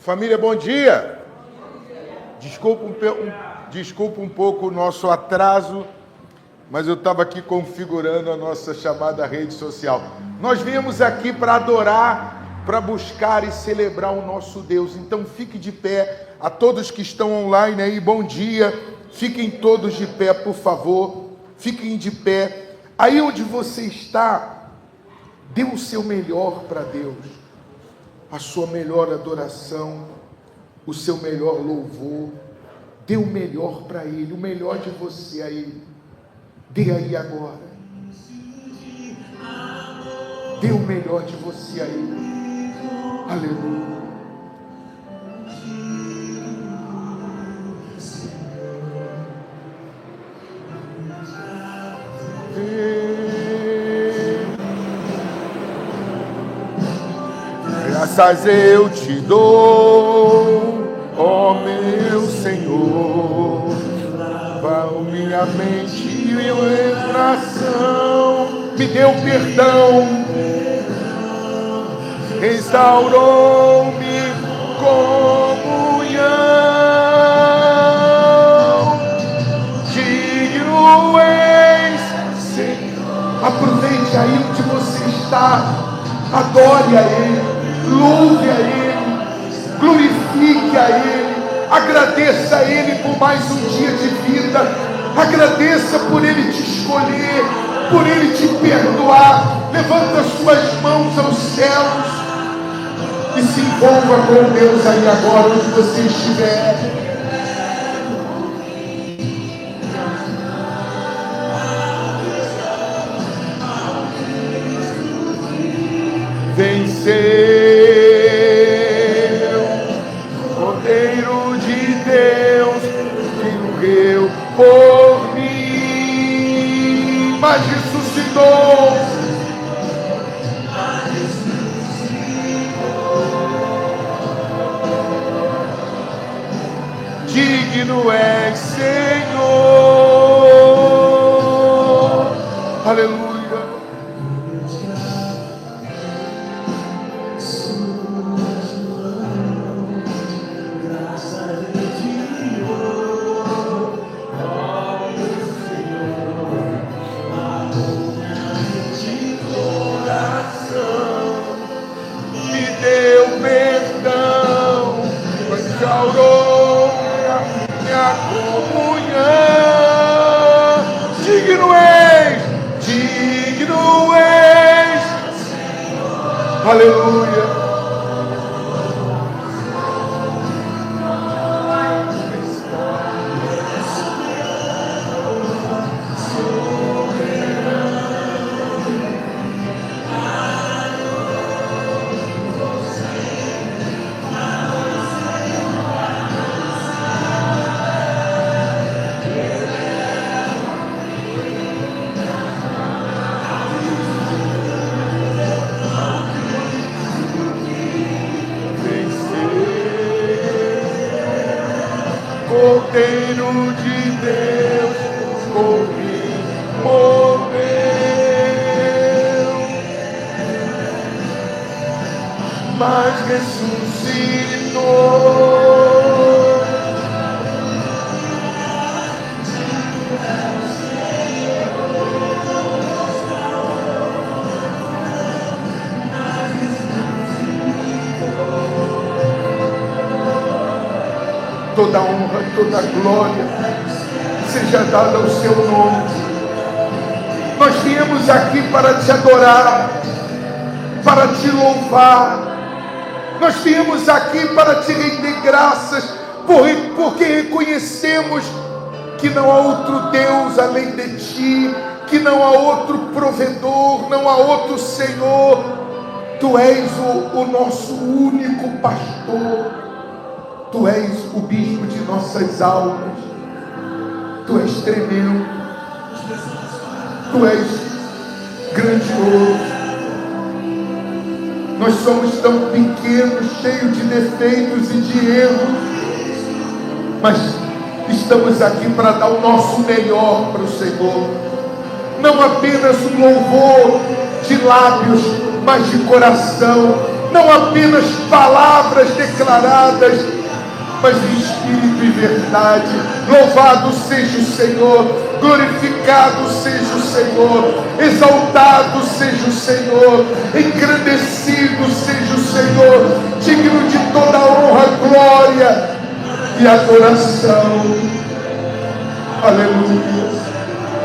Família, bom dia. Desculpa um pouco o nosso atraso, mas eu estava aqui configurando a nossa chamada rede social. Nós viemos aqui para adorar, para buscar e celebrar o nosso Deus. Então fique de pé. A todos que estão online aí, bom dia. Fiquem todos de pé, por favor. Fiquem de pé. Aí onde você está, dê o seu melhor para Deus. A sua melhor adoração, o seu melhor louvor. Dê o melhor para Ele, o melhor de você a Ele. Dê aí agora. Dê o melhor de você a Ele. Aleluia. Graças eu te dou, ó meu Senhor, lava minha mente e meu coração, me deu perdão, restaurou-me comunhão, digno és, Senhor. Aproveite aí onde você está, adore a Ele. Louve a Ele, glorifique a Ele, agradeça a Ele por mais um dia de vida, agradeça por Ele te escolher, por Ele te perdoar. Levanta as suas mãos aos céus e se envolva com Deus aí agora, onde você estiver. Venceu, Cordeiro de Deus, que morreu por mim, mas ressuscitou. Digno és, Senhor. Aleluia. Aleluia. Cordeiro de Deus, por mim morreu, mas ressuscitou. Toda honra, toda glória seja dada ao seu nome. Nós viemos aqui para te adorar, para te louvar. Nós viemos aqui para te render graças, porque reconhecemos que não há outro Deus além de ti, que não há outro provedor, não há outro Senhor. Tu és o nosso único pastor. Tu és o bispo de nossas almas. Tu és tremendo. Tu és grandioso. Nós somos tão pequenos, cheios de defeitos e de erros, mas estamos aqui para dar o nosso melhor para o Senhor. Não apenas um louvor de lábios, mas de coração. não apenas palavras declaradas, mas em espírito e verdade. Louvado seja o Senhor, glorificado seja o Senhor, exaltado seja o Senhor, engrandecido seja o Senhor, digno de toda honra, glória e adoração. Aleluia.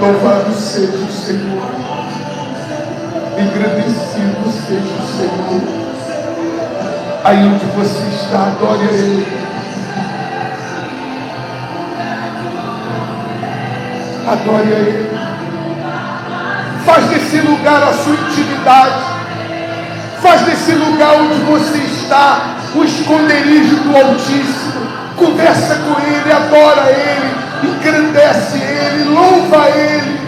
Louvado seja o Senhor, engrandecido seja o Senhor. Aí onde você está, adore a Ele. Adore a Ele. Faz desse lugar a sua intimidade. Faz desse lugar onde você está o esconderijo do Altíssimo. Conversa com Ele, adora Ele, engrandece Ele, louva Ele.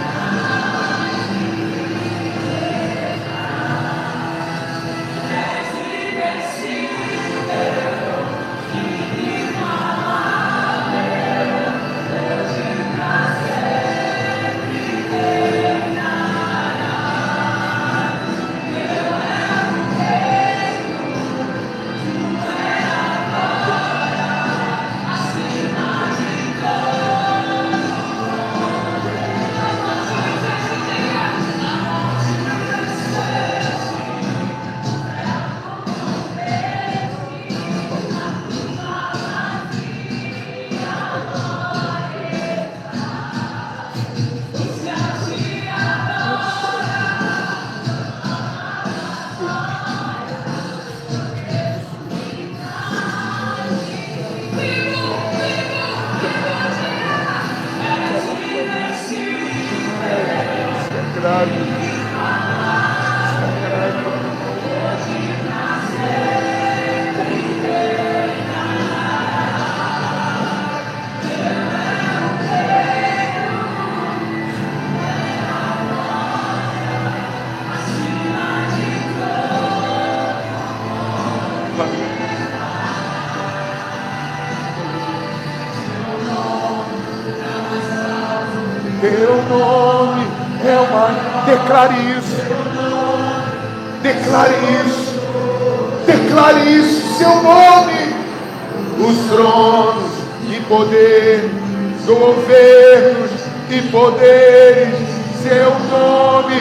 Teu nome é o maior. Declare isso. Declare isso. Declare isso. Seu nome. Os tronos e poder, governos e poderes. Seu nome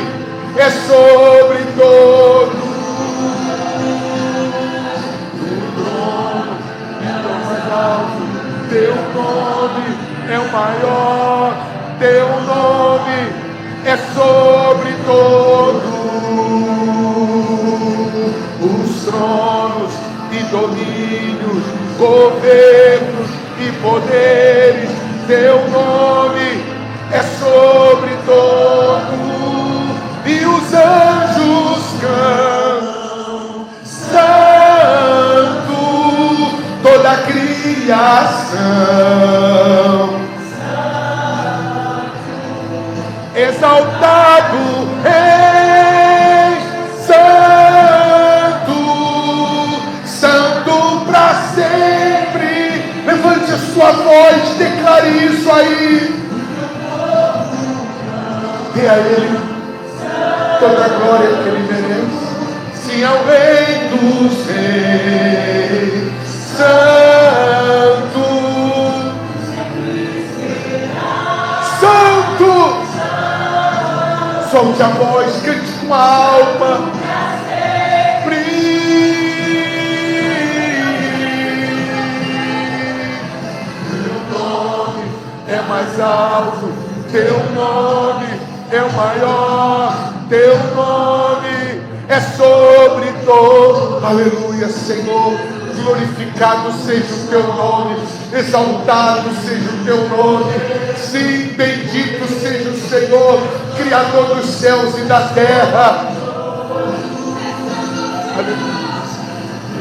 é sobre todo. O trono é o mais alto. Teu nome é o maior. Teu nome é sobre todo. Os tronos e domínios, governos e poderes. Teu nome é sobre todo. E os anjos cantam, santo, toda a criação. Exaltado és, santo, santo para sempre. Levante a sua voz, declare isso aí. Dê a Ele toda a glória que Ele merece. Sim, ao Rei dos Reis, santo, santo. Solte a voz, cante com a alma. Teu nome é mais alto, teu nome é o maior, teu nome é sobre todo. Aleluia, Senhor. Glorificado seja o teu nome, exaltado seja o teu nome. Sim, bendito seja o Senhor, Criador dos céus e da terra. Aleluia.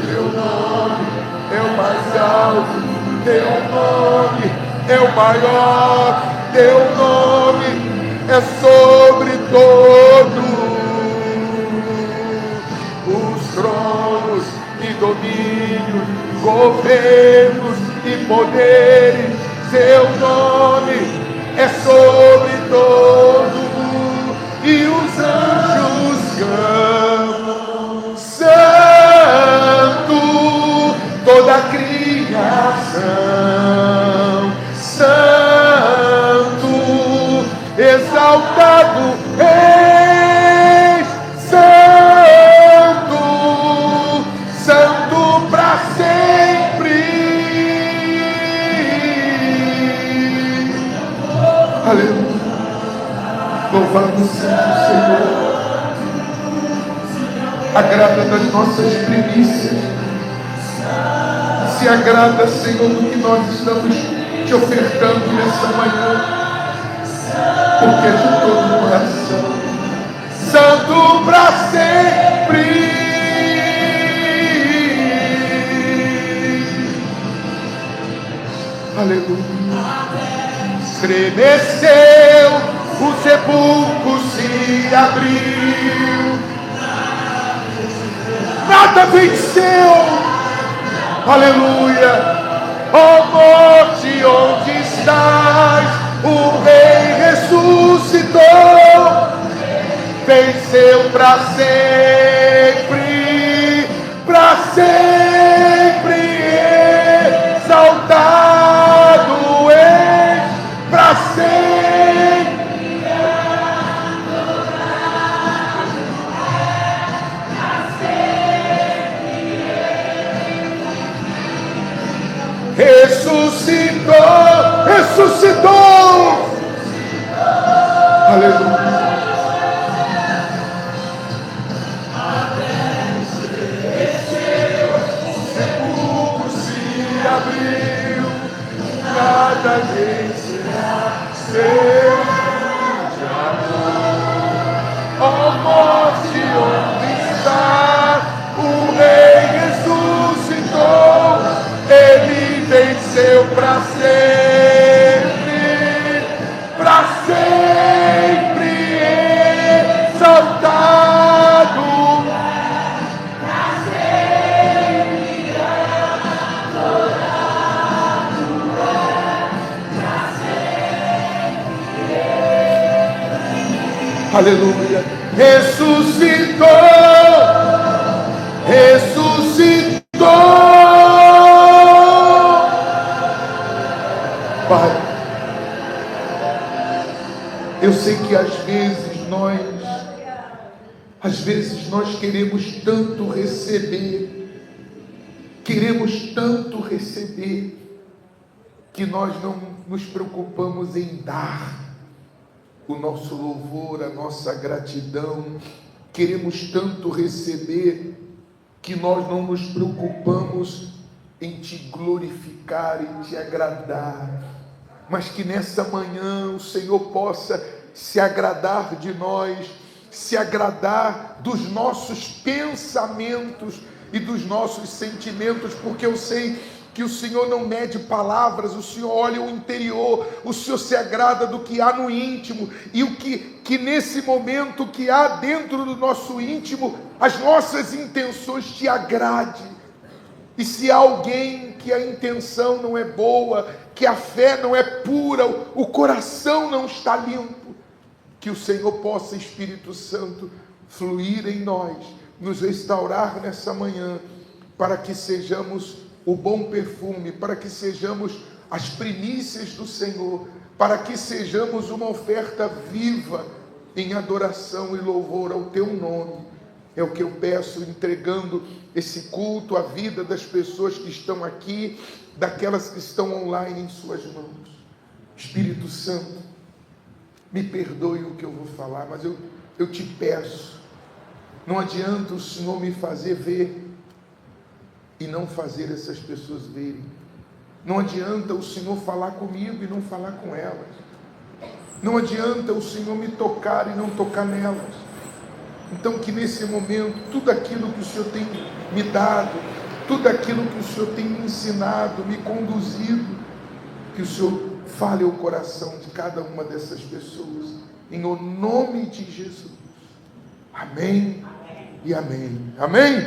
Teu nome é o mais alto, teu nome é o maior, teu nome é sobre todo. Os tronos e domínios, governos e poderes, seu nome é sobre todo. E os anjos cantam, santo, Aleluia. Louvado seja o Senhor. Agrada das nossas primícias. Se agrada, Senhor, do que nós estamos te ofertando nessa manhã, porque é de todo o coração. Santo para sempre. Aleluia. Estremeceu, o sepulcro se abriu, nada venceu. Aleluia. Ó morte, onde estás? O Rei ressuscitou, venceu para sempre, exaltado és, para sempre ressuscitou. Aleluia. O sepulcro se abriu, nada vencerá seu amor. Ó morte, onde está? O Rei ressuscitou, ele venceu para sempre, exaltado. Aleluia. Ressuscitou. Pai, eu sei que às vezes nós queremos tanto receber, que nós não nos preocupamos em dar o nosso louvor, a nossa gratidão. Queremos tanto receber que nós não nos preocupamos em te glorificar, em te agradar. Mas que nessa manhã o Senhor possa se agradar de nós, se agradar dos nossos pensamentos e dos nossos sentimentos, porque eu sei que o Senhor não mede palavras, o Senhor olha o interior, o Senhor se agrada do que há no íntimo, e o que nesse momento que há dentro do nosso íntimo, as nossas intenções te agrade. E se há alguém que a intenção não é boa, que a fé não é pura, o coração não está limpo, que o Senhor possa, Espírito Santo, fluir em nós, nos restaurar nessa manhã, para que sejamos o bom perfume, para que sejamos as primícias do Senhor, para que sejamos uma oferta viva em adoração e louvor ao Teu nome. É o que eu peço, entregando esse culto à vida das pessoas que estão aqui, daquelas que estão online em suas mãos. Espírito Santo, me perdoe o que eu vou falar, mas eu te peço, não adianta o Senhor me fazer ver e não fazer essas pessoas verem. Não adianta o Senhor falar comigo e não falar com elas. Não adianta o Senhor me tocar e não tocar nelas. Então que nesse momento, tudo aquilo que o Senhor tem me dado, tudo aquilo que o Senhor tem me ensinado, me conduzido, que o Senhor fale ao coração de cada uma dessas pessoas, em o nome de Jesus. Amém e amém. Amém?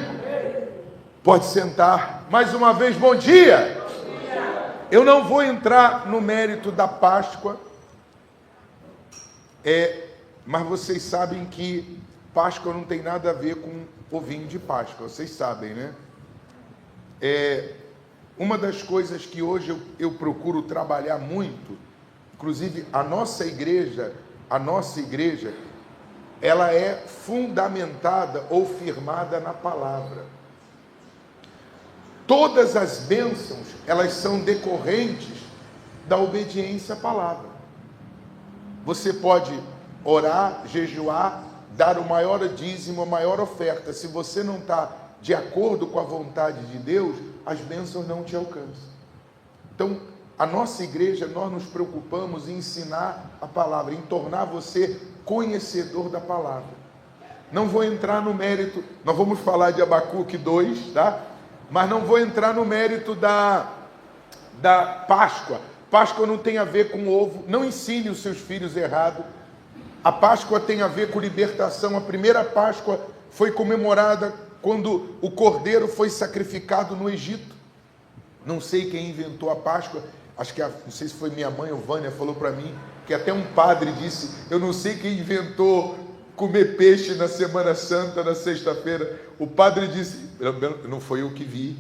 Pode sentar. Mais uma vez, bom dia. Eu não vou entrar no mérito da Páscoa, mas vocês sabem que Páscoa não tem nada a ver com o vinho de Páscoa, vocês sabem, né? Uma das coisas que hoje eu procuro trabalhar muito, inclusive a nossa igreja, ela é fundamentada ou firmada na palavra. Todas as bênçãos, elas são decorrentes da obediência à palavra. Você pode orar, jejuar, dar o maior dízimo, a maior oferta. Se você não está de acordo com a vontade de Deus, as bênçãos não te alcançam. Então, a nossa igreja, nós nos preocupamos em ensinar a palavra, em tornar você conhecedor da palavra. Não vou entrar no mérito, nós vamos falar de Abacuque 2, tá? Mas não vou entrar no mérito da Páscoa. Páscoa não tem a ver com ovo, não ensine os seus filhos errado. A Páscoa tem a ver com libertação. A primeira Páscoa foi comemorada quando o cordeiro foi sacrificado no Egito. Não sei quem inventou a Páscoa, acho que não sei se foi minha mãe ou Vânia, falou para mim, que até um padre disse, eu não sei quem inventou comer peixe na Semana Santa, na sexta-feira. O padre disse, não foi eu que vi,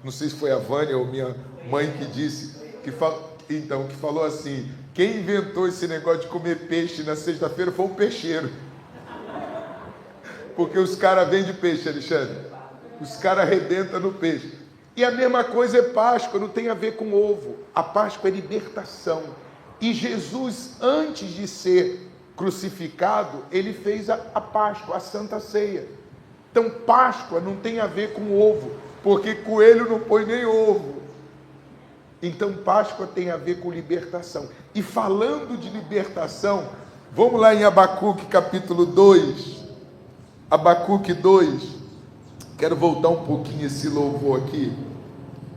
não sei se foi a Vânia ou minha mãe que disse, que falou assim, quem inventou esse negócio de comer peixe na sexta-feira foi o peixeiro. Porque os caras vendem peixe, Alexandre. Os caras arrebentam no peixe. E a mesma coisa é Páscoa, não tem a ver com ovo. A Páscoa é libertação. E Jesus, antes de ser crucificado, ele fez a Páscoa, a Santa Ceia. Então Páscoa não tem a ver com ovo, porque coelho não põe nem ovo. Então Páscoa tem a ver com libertação. E falando de libertação, vamos lá em Abacuque capítulo 2. Abacuque 2. Quero voltar um pouquinho esse louvor aqui.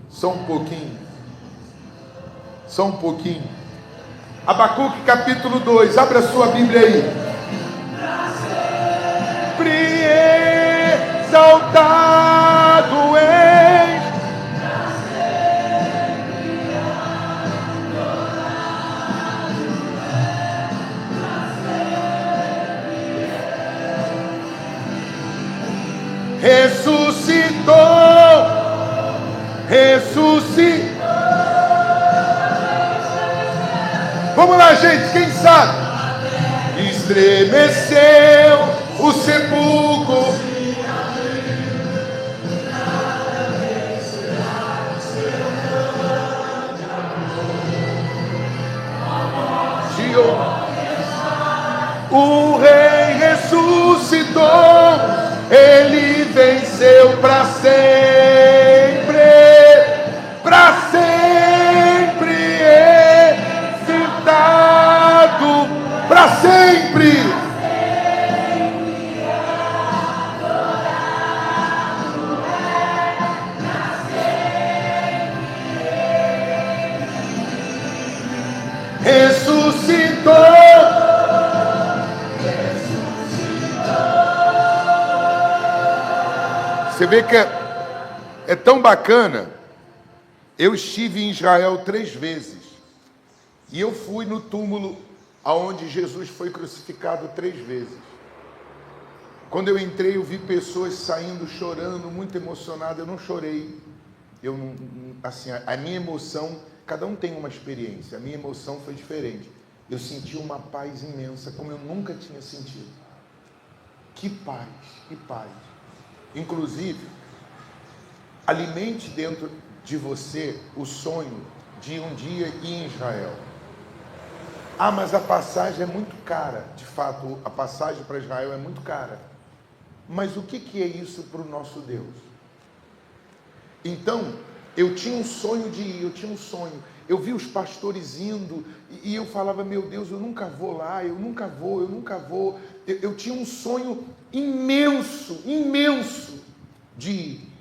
Só um pouquinho. Só um pouquinho. Abacuque capítulo 2. Abre a sua Bíblia aí. Exaltado és. Ressuscitou. Vamos lá, gente, quem sabe? Estremeceu o sepulcro. O Rei ressuscitou, ele venceu para sempre, excitado, para sempre. Ressuscitou. Você vê que é tão bacana. Eu estive em Israel 3 vezes. E eu fui no túmulo aonde Jesus foi crucificado 3 vezes. Quando eu entrei, eu vi pessoas saindo chorando, muito emocionadas. Eu não chorei. Eu não, assim, a minha emoção, cada um tem uma experiência. A minha emoção foi diferente. Eu senti uma paz imensa, como eu nunca tinha sentido. Que paz, que paz. Inclusive, alimente dentro de você o sonho de um dia ir em Israel. Ah, mas a passagem é muito cara. De fato, a passagem para Israel é muito cara. Mas o que é isso para o nosso Deus? Então, eu tinha um sonho de ir, eu tinha um sonho. Eu vi os pastores indo e eu falava, meu Deus, eu nunca vou lá, eu nunca vou. Eu tinha um sonho imenso de ir.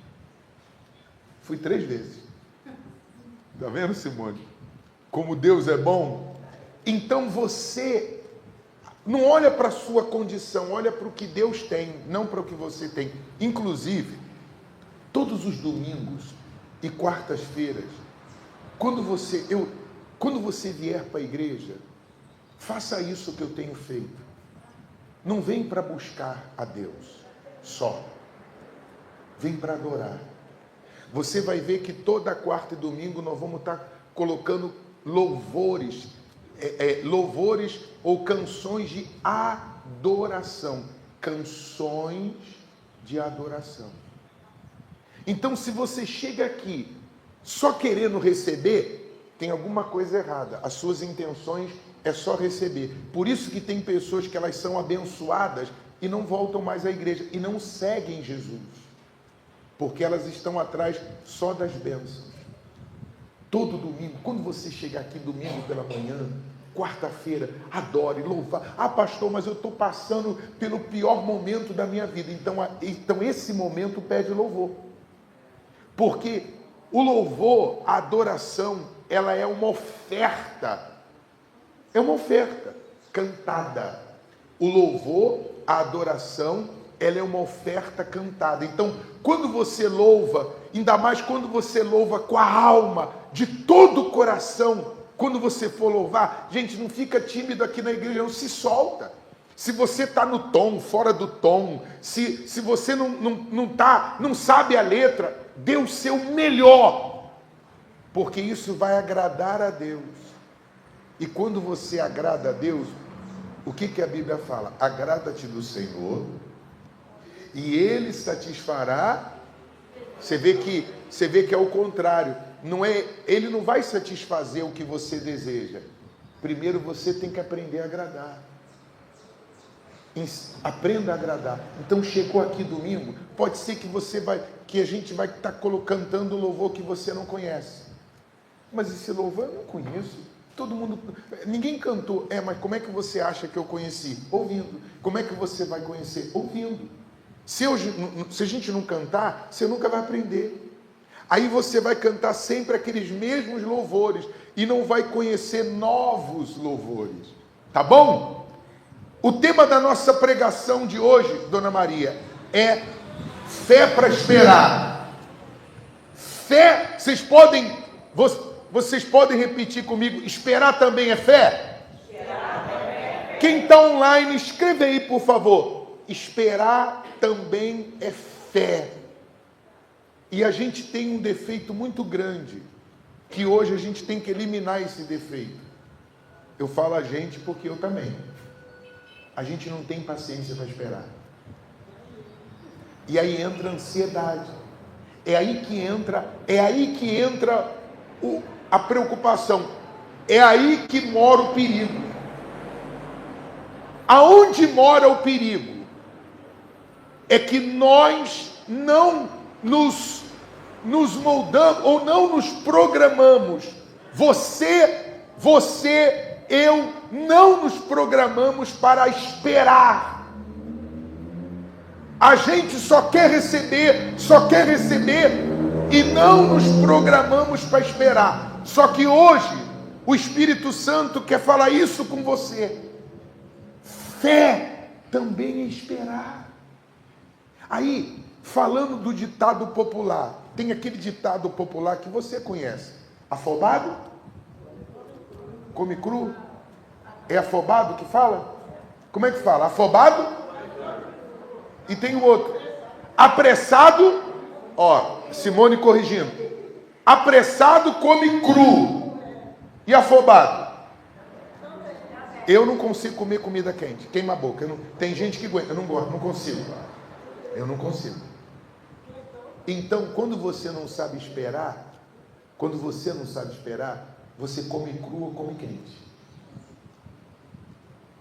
Fui 3 vezes. Está vendo, Simone? Como Deus é bom. Então você não olha para a sua condição, olha para o que Deus tem, não para o que você tem. Inclusive, todos os domingos e quartas-feiras, quando você vier para a igreja, faça isso que eu tenho feito. Não vem para buscar a Deus só. Vem para adorar. Você vai ver que toda quarta e domingo nós vamos estar colocando louvores ou canções de adoração. Canções de adoração. Então, se você chega aqui só querendo receber, tem alguma coisa errada. As suas intenções é só receber. Por isso que tem pessoas que elas são abençoadas e não voltam mais à igreja e não seguem Jesus. Porque elas estão atrás só das bênçãos. Todo domingo, quando você chegar aqui domingo pela manhã, quarta-feira, adore, louvar. Ah, pastor, mas eu estou passando pelo pior momento da minha vida. Então esse momento pede louvor. Porque o louvor, a adoração, ela é uma oferta. É uma oferta cantada. O louvor, a adoração, ela é uma oferta cantada. Então, quando você louva, ainda mais quando você louva com a alma, de todo o coração, quando você for louvar, gente, não fica tímido aqui na igreja, não, se solta. Se você está no tom, fora do tom, se você não sabe a letra, dê o seu melhor, porque isso vai agradar a Deus. E quando você agrada a Deus, o que a Bíblia fala? Agrada-te do Senhor, e Ele satisfará. Você vê que é o contrário. Ele não vai satisfazer o que você deseja. Primeiro você tem que aprender a agradar. Aprenda a agradar. Então chegou aqui domingo, pode ser que a gente vai estar cantando um louvor que você não conhece. Mas esse louvor eu não conheço. Ninguém cantou. Mas como é que você acha que eu conheci? Ouvindo. Como é que você vai conhecer? Ouvindo. Se a gente não cantar, você nunca vai aprender. Aí você vai cantar sempre aqueles mesmos louvores e não vai conhecer novos louvores. Tá bom? O tema da nossa pregação de hoje, Dona Maria, é fé para esperar. Fé, vocês podem repetir comigo, esperar também é fé? Esperar também é fé. Quem está online, escreve aí, por favor. Esperar também é fé. E a gente tem um defeito muito grande, que hoje a gente tem que eliminar esse defeito. Eu falo a gente porque eu também. A gente não tem paciência para esperar. E aí entra a ansiedade. É aí que entra a preocupação. É aí que mora o perigo. Aonde mora o perigo? É que nós não nos moldamos ou não nos programamos. Eu não nos programamos para esperar. A gente só quer receber e não nos programamos para esperar. Só que hoje o Espírito Santo quer falar isso com você. Fé também é esperar. Aí, falando do ditado popular, tem aquele ditado popular que você conhece. Afobado? Come cru? É afobado que fala? Como é que fala? Afobado? E tem o outro. Apressado, Simone corrigindo. Apressado come cru. E afobado? Eu não consigo comer comida quente. Queima a boca. Tem gente que aguenta. Eu não gosto, não consigo. Eu não consigo. Então, quando você não sabe esperar, você come cru ou come quente.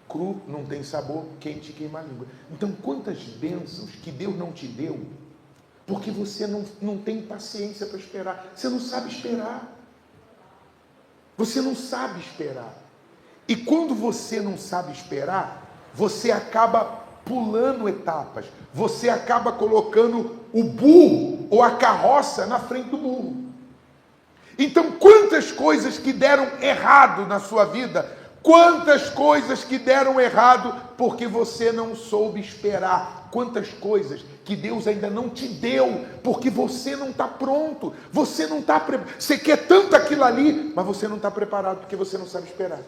Cru não tem sabor, quente queima a língua. Então, quantas bênçãos que Deus não te deu, porque você não tem paciência para esperar. Você não sabe esperar. Você não sabe esperar. E quando você não sabe esperar, você acaba pulando etapas. Você acaba colocando o burro ou a carroça na frente do burro. Então, quantas coisas que deram errado na sua vida, quantas coisas que deram errado porque você não soube esperar, quantas coisas que Deus ainda não te deu porque você não está pronto, você não está preparado. Você quer tanto aquilo ali, mas você não está preparado porque você não sabe esperar.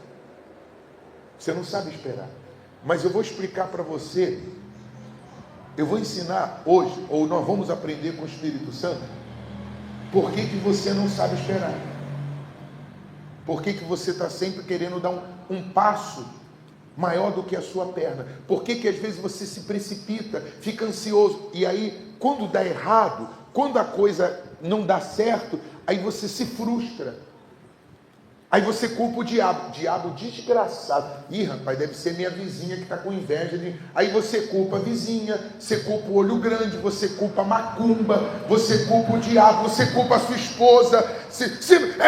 Você não sabe esperar. Mas eu vou explicar para você, eu vou ensinar hoje, ou nós vamos aprender com o Espírito Santo, por que você não sabe esperar. Por que você está sempre querendo dar um passo maior do que a sua perna? Por que às vezes você se precipita, fica ansioso, e aí quando dá errado, quando a coisa não dá certo, aí você se frustra. Aí você culpa o diabo desgraçado. Ih, rapaz, deve ser minha vizinha que está com inveja de... Aí você culpa a vizinha, você culpa o olho grande, você culpa a macumba, você culpa o diabo, você culpa a sua esposa.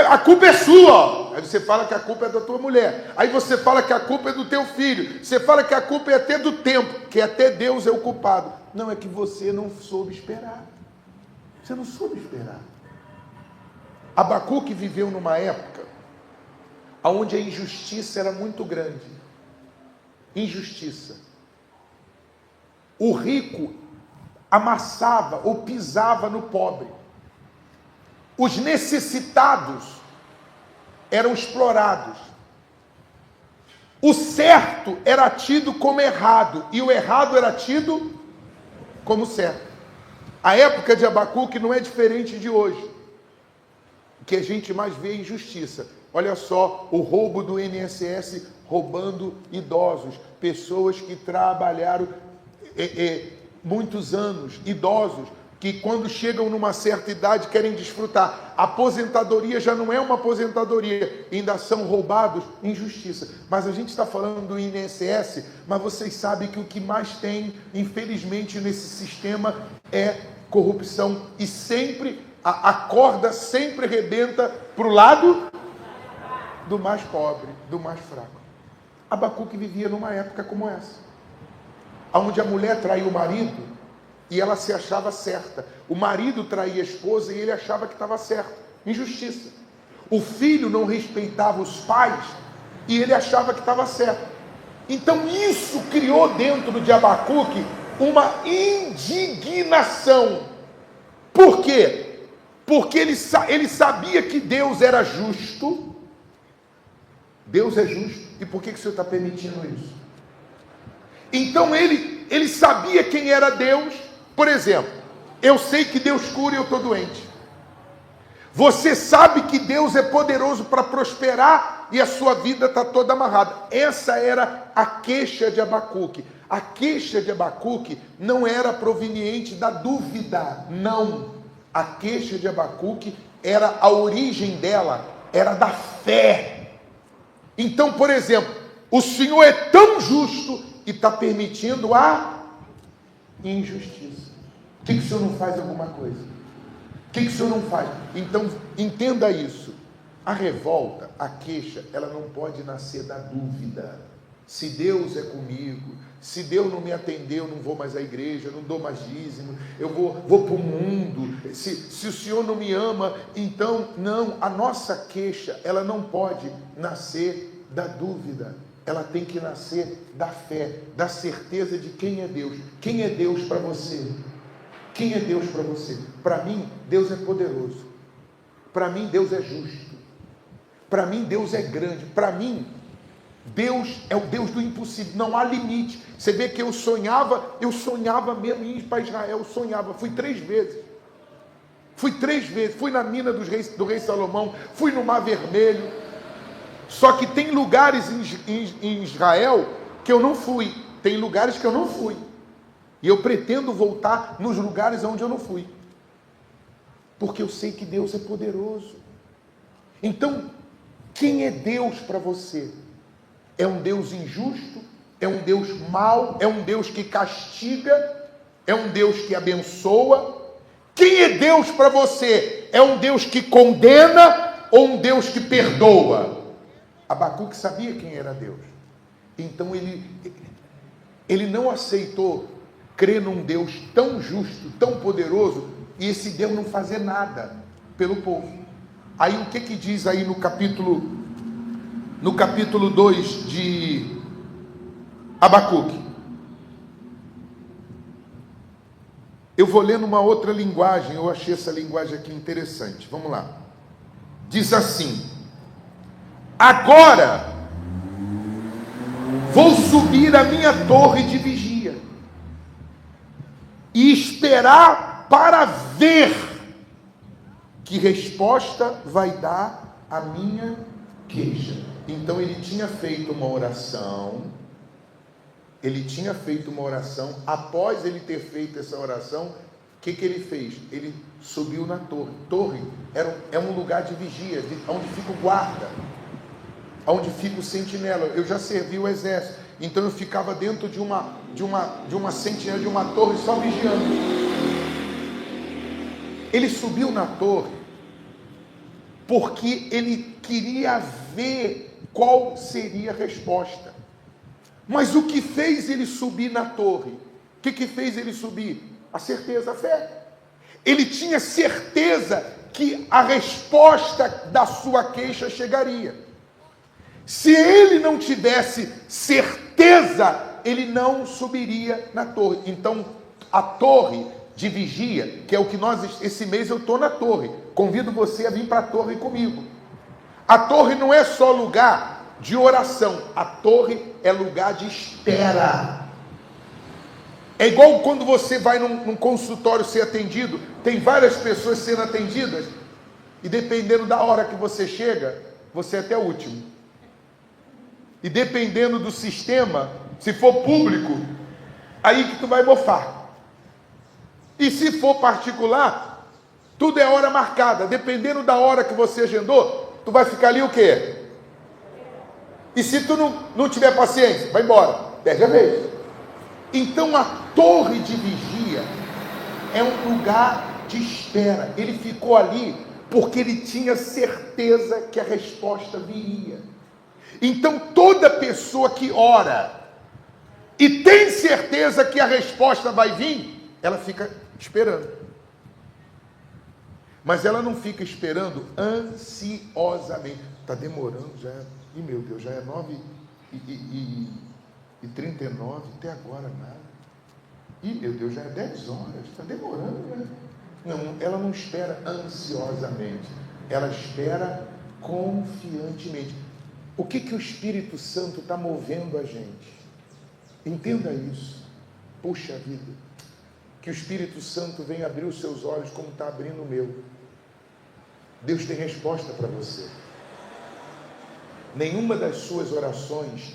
A culpa é sua. Aí você fala que a culpa é da tua mulher. Aí você fala que a culpa é do teu filho. Você fala que a culpa é até do tempo, que até Deus é o culpado. Não, é que você não soube esperar. Você não soube esperar. Abacuque viveu numa época onde a injustiça era muito grande. Injustiça. O rico amassava ou pisava no pobre. Os necessitados eram explorados. O certo era tido como errado e o errado era tido como certo. A época de Abacuque não é diferente de hoje. O que a gente mais vê é injustiça. Olha só, o roubo do INSS roubando idosos, pessoas que trabalharam muitos anos, idosos, que quando chegam numa certa idade querem desfrutar. A aposentadoria já não é uma aposentadoria, ainda são roubados, injustiça. Mas a gente está falando do INSS, mas vocês sabem que o que mais tem, infelizmente, nesse sistema é corrupção. E sempre, a corda sempre arrebenta para o lado do mais pobre, do mais fraco. Abacuque vivia numa época como essa, onde a mulher traiu o marido e ela se achava certa. O marido traía a esposa e ele achava que estava certo. Injustiça. O filho não respeitava os pais e ele achava que estava certo. Então isso criou dentro de Abacuque uma indignação. Por quê? Porque ele sabia que Deus era justo. Deus é justo. E por que o Senhor está permitindo isso? Então ele sabia quem era Deus. Por exemplo, eu sei que Deus cura e eu estou doente. Você sabe que Deus é poderoso para prosperar e a sua vida está toda amarrada. Essa era a queixa de Abacuque. A queixa de Abacuque não era proveniente da dúvida, não. A queixa de Abacuque era, a origem dela era da fé. Então, por exemplo, o Senhor é tão justo e está permitindo a injustiça. Por que o Senhor não faz alguma coisa? Por que o Senhor não faz? Então, entenda isso. A revolta, a queixa, ela não pode nascer da dúvida. Se Deus é comigo, se Deus não me atendeu, eu não vou mais à igreja, não dou mais dízimo, eu vou para o mundo. Se o Senhor não me ama, então, não. A nossa queixa, ela não pode nascer da dúvida. Ela tem que nascer da fé, da certeza de quem é Deus. Quem é Deus para você? Quem é Deus para você? Para mim, Deus é poderoso. Para mim, Deus é justo. Para mim, Deus é grande. Para mim, Deus é o Deus do impossível. Não há limite. Você vê que eu sonhava mesmo em ir para Israel. Eu sonhava. Fui 3 vezes. Fui na mina do rei Salomão. Fui no Mar Vermelho. Só que tem lugares em Israel que eu não fui. Tem lugares que eu não fui. E eu pretendo voltar nos lugares onde eu não fui. Porque eu sei que Deus é poderoso. Então, quem é Deus para você? É um Deus injusto? É um Deus mau? É um Deus que castiga? É um Deus que abençoa? Quem é Deus para você? É um Deus que condena ou um Deus que perdoa? Abacuque sabia quem era Deus. Então ele não aceitou crer num Deus tão justo, tão poderoso, e esse Deus não fazer nada pelo povo. Aí o que diz aí no capítulo 2 de Abacuque? Eu vou ler numa outra linguagem, eu achei essa linguagem aqui interessante. Vamos lá. Diz assim: agora vou subir a minha torre de vigia e esperar para ver que resposta vai dar a minha queixa. Então ele tinha feito uma oração. Após ele ter feito essa oração, o que ele fez? Ele subiu na torre. Torre é um lugar de vigia, onde fica o guarda. onde fica o sentinela. Eu já servi o exército, então eu ficava dentro de uma sentinela, de uma torre, só vigiando. Ele subiu na torre porque ele queria ver qual seria a resposta. Mas o que fez ele subir na torre? O que fez ele subir? A certeza, a fé. Ele tinha certeza que a resposta da sua queixa chegaria. Se ele não tivesse certeza, ele não subiria na torre. Então, a torre de vigia, que é o que esse mês eu estou na torre. Convido você a vir para a torre comigo. A torre não é só lugar de oração, a torre é lugar de espera. É igual quando você vai num consultório ser atendido, tem várias pessoas sendo atendidas, e dependendo da hora que você chega, você é até o último. E dependendo do sistema, se for público, aí que tu vai mofar. E se for particular, tudo é hora marcada. Dependendo da hora que você agendou, tu vai ficar ali o quê? E se tu não tiver paciência, vai embora, perde a vez. Então a torre de vigia é um lugar de espera. Ele ficou ali porque ele tinha certeza que a resposta viria. Então toda pessoa que ora e tem certeza que a resposta vai vir, ela fica esperando. Mas ela não fica esperando ansiosamente. Está demorando já. Ih, meu Deus, já é 9h39, até agora nada. Ih, meu Deus, já é 10 horas, está demorando, né? Não, ela não espera ansiosamente, ela espera confiantemente. O que o Espírito Santo está movendo a gente? Entenda isso. Puxa vida, que o Espírito Santo venha abrir os seus olhos como está abrindo o meu. Deus tem resposta para você. Nenhuma das suas orações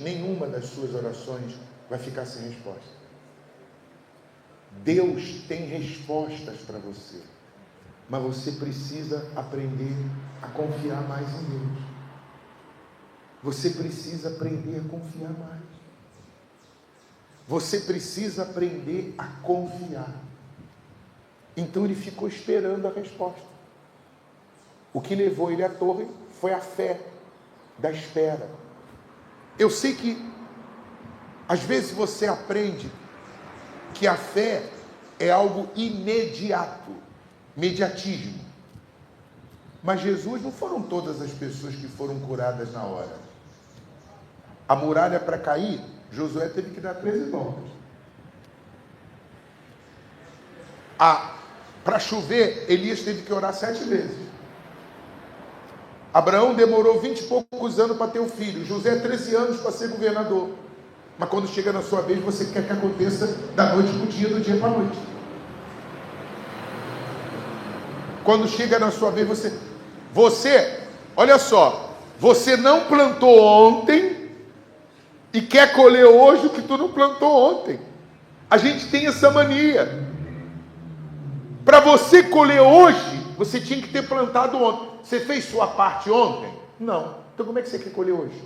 vai ficar sem resposta. Deus tem respostas para você, mas você precisa aprender a confiar mais em Deus. Você precisa aprender a confiar mais. Você precisa aprender a confiar. Então ele ficou esperando a resposta. O que levou ele à torre foi a fé da espera. Eu sei que às vezes você aprende que a fé é algo imediato, mediatismo. Mas Jesus, não foram todas as pessoas que foram curadas na hora. A muralha para cair, Josué teve que dar 13 voltas. Para chover, Elias teve que orar 7 vezes. Abraão demorou 20 e poucos anos para ter um filho. José 13 anos para ser governador. Mas quando chega na sua vez, você quer que aconteça da noite para o dia, do dia para a noite. Quando chega na sua vez, você, olha só, você não plantou ontem e quer colher hoje o que tu não plantou ontem. A gente tem essa mania. Para você colher hoje, você tinha que ter plantado ontem. Você fez sua parte ontem? Não. Então como é que você quer colher hoje?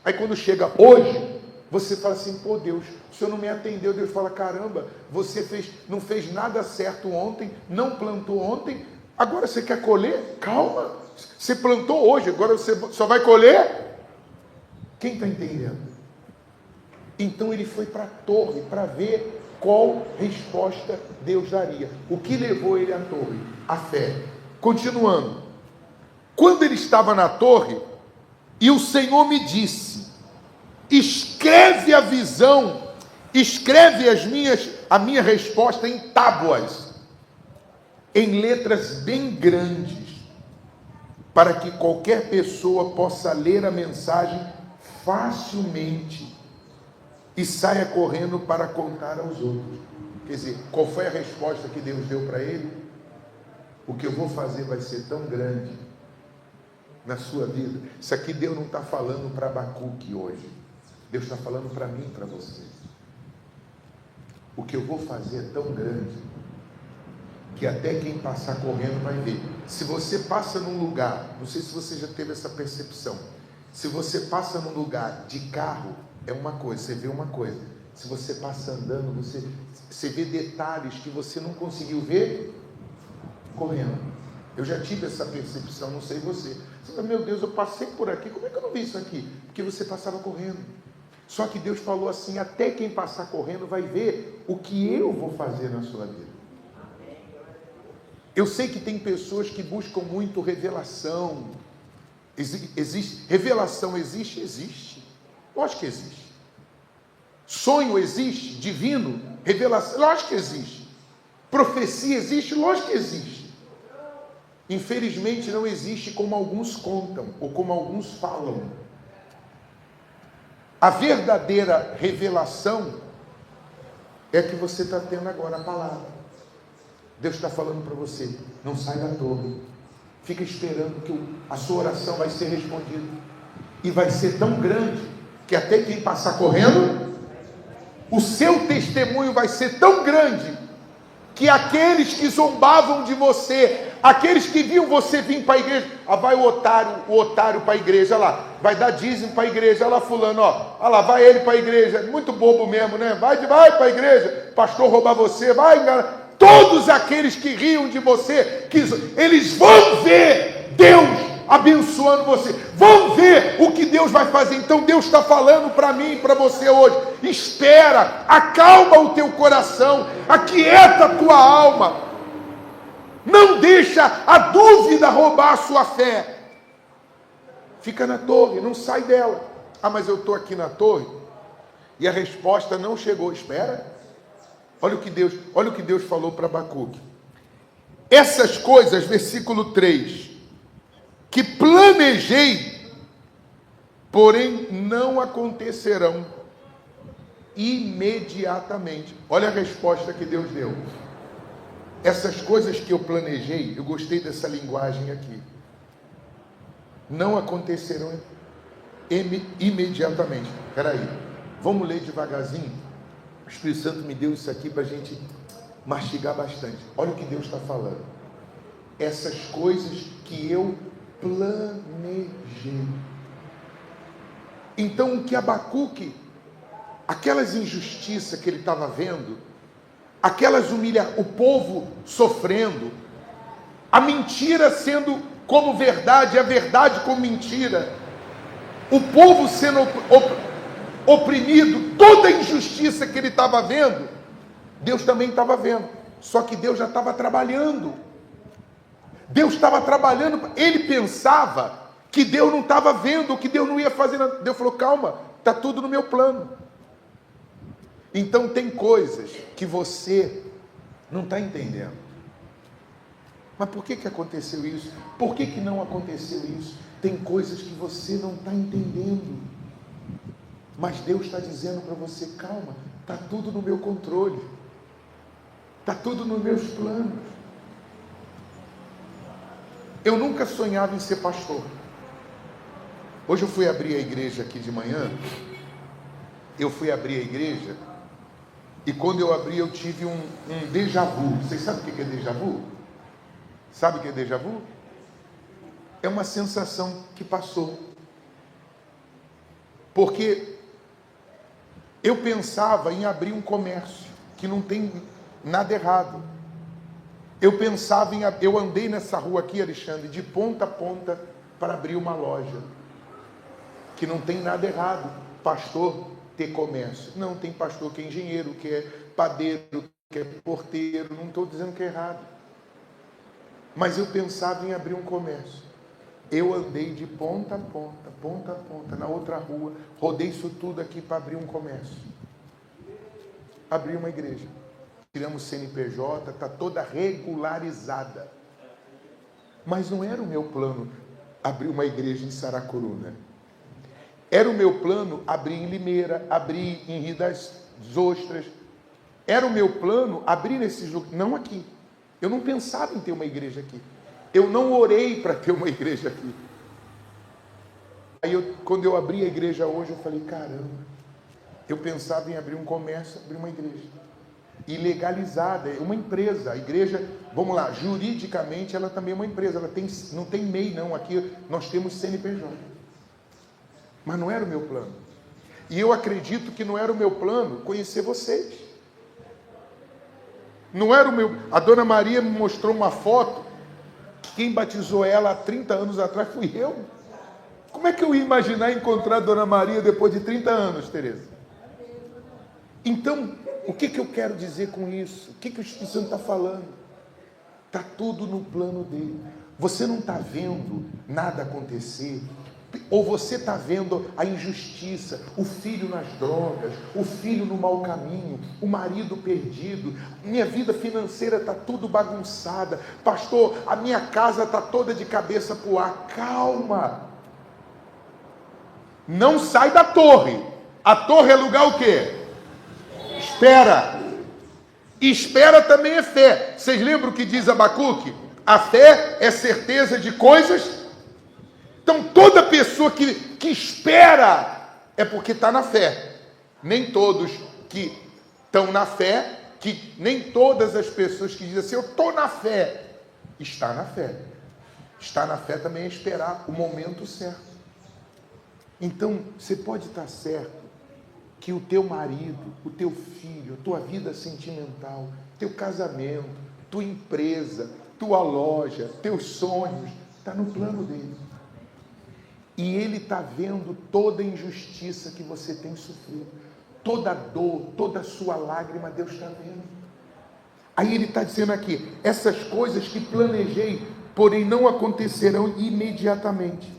Aí quando chega hoje, você fala assim, pô Deus, o Senhor não me atendeu. Deus fala, caramba, você não fez nada certo ontem, não plantou ontem, agora você quer colher? Calma, você plantou hoje, agora você só vai colher? Quem está entendendo? Então ele foi para a torre para ver qual resposta Deus daria. O que levou ele à torre? A fé. Continuando. Quando ele estava na torre, e o Senhor me disse, escreve a visão, escreve a minha resposta em tábuas, em letras bem grandes, para que qualquer pessoa possa ler a mensagem facilmente e saia correndo para contar aos outros. Quer dizer, qual foi a resposta que Deus deu para ele? O que eu vou fazer vai ser tão grande na sua vida. Isso aqui Deus não está falando para Abacuque hoje. Deus está falando para mim e para você. O que eu vou fazer é tão grande que até quem passar correndo vai ver. Se você passa num lugar, não sei se você já teve essa percepção, Se você passa num lugar de carro, é uma coisa, você vê uma coisa. Se você passa andando, você vê detalhes que você não conseguiu ver correndo. Eu já tive essa percepção, não sei você. Você fala, meu Deus, eu passei por aqui, como é que eu não vi isso aqui? Porque você passava correndo. Só que Deus falou assim, até quem passar correndo vai ver o que eu vou fazer na sua vida. Eu sei que tem pessoas que buscam muito revelação. Existe revelação, existe. Lógico que existe. Sonho existe, divino, revelação, lógico que existe. Profecia existe, lógico que existe. Infelizmente não existe como alguns contam, ou como alguns falam. A verdadeira revelação é que você está tendo agora a palavra. Deus está falando para você, não sai da torre. Fica esperando que a sua oração vai ser respondida. E vai ser tão grande, que até quem passar correndo, o seu testemunho vai ser tão grande, que aqueles que zombavam de você, aqueles que viam você vir para a igreja, vai o otário para a igreja, olha lá, vai dar dízimo para a igreja, olha lá fulano, olha lá, vai ele para a igreja, muito bobo mesmo, né? Vai para a igreja, pastor roubar você, vai enganar. Todos aqueles que riam de você, eles vão ver Deus abençoando você, vão ver o que Deus vai fazer. Então Deus está falando para mim e para você hoje, espera, acalma o teu coração, aquieta a tua alma, não deixa a dúvida roubar a sua fé. Fica na torre, não sai dela. Mas eu estou aqui na torre e a resposta não chegou. Espera. Olha o que Deus falou para Abacuque. Essas coisas, versículo 3, que planejei, porém não acontecerão imediatamente. Olha a resposta que Deus deu. Essas coisas que eu planejei, eu gostei dessa linguagem aqui, não acontecerão imediatamente. Espera aí, vamos ler devagarzinho. O Espírito Santo me deu isso aqui para a gente mastigar bastante. Olha o que Deus está falando. Essas coisas que eu planejei. Então o que Abacuque, aquelas injustiças que ele estava vendo, aquelas humilhações, o povo sofrendo, a mentira sendo como verdade, a verdade como mentira, o povo sendo oprimido, toda a injustiça que ele estava vendo, Deus também estava vendo, só que Deus já estava trabalhando. Deus estava trabalhando, ele pensava que Deus não estava vendo, que Deus não ia fazer nada. Deus falou, calma, está tudo no meu plano. Então tem coisas que você não está entendendo. Mas por que aconteceu isso? Por que não aconteceu isso? Tem coisas que você não está entendendo. Mas Deus está dizendo para você, calma, está tudo no meu controle. Está tudo nos meus planos. Eu nunca sonhava em ser pastor. Hoje eu fui abrir a igreja aqui de manhã. Eu fui abrir a igreja. E quando eu abri, eu tive um déjà vu. Vocês sabem o que é déjà vu? Sabe o que é déjà vu? É uma sensação que passou. Porque eu pensava em abrir um comércio, que não tem nada errado. Eu andei nessa rua aqui, Alexandre, de ponta a ponta para abrir uma loja, que não tem nada errado, pastor ter comércio. Não, tem pastor que é engenheiro, que é padeiro, que é porteiro, não estou dizendo que é errado. Mas eu pensava em abrir um comércio. Eu andei de ponta a ponta, na outra rua, rodei isso tudo aqui para abrir um comércio. Abri uma igreja. Tiramos CNPJ, está toda regularizada. Mas não era o meu plano abrir uma igreja em Saracuruna. Era o meu plano abrir em Limeira, abrir em Rio das Ostras. Era o meu plano abrir nesses lugares, não aqui. Eu não pensava em ter uma igreja aqui. Eu não orei para ter uma igreja aqui. Aí quando eu abri a igreja hoje, eu falei, caramba, eu pensava em abrir um comércio, abrir uma igreja. E legalizada, é uma empresa. A igreja, vamos lá, juridicamente ela também é uma empresa. Ela não tem MEI não, aqui nós temos CNPJ. Mas não era o meu plano. E eu acredito que não era o meu plano conhecer vocês. Não era o meu... A Dona Maria me mostrou uma foto, que quem batizou ela há 30 anos atrás fui eu. Como é que eu ia imaginar encontrar a Dona Maria depois de 30 anos, Tereza? Então, o que eu quero dizer com isso? O que o Espírito Santo está falando? Está tudo no plano dele. Você não está vendo nada acontecer, ou você está vendo a injustiça, o filho nas drogas, o filho no mau caminho, o marido perdido, minha vida financeira está tudo bagunçada, pastor, a minha casa está toda de cabeça para o ar. Calma, não sai da torre. A torre é lugar o quê? Espera. E espera também é fé. Vocês lembram o que diz Abacuque? A fé é certeza de coisas. Então toda pessoa que espera é porque está na fé. Nem todos que estão na fé, nem todas as pessoas que dizem assim, eu estou na fé, está na fé. Estar na fé também é esperar o momento certo. Então você pode estar certo que o teu marido, o teu filho, a tua vida sentimental, teu casamento, tua empresa, tua loja, teus sonhos, está no plano dele. E ele está vendo toda a injustiça que você tem sofrido, toda a dor, toda a sua lágrima, Deus está vendo. Aí ele está dizendo aqui, essas coisas que planejei, porém não acontecerão imediatamente.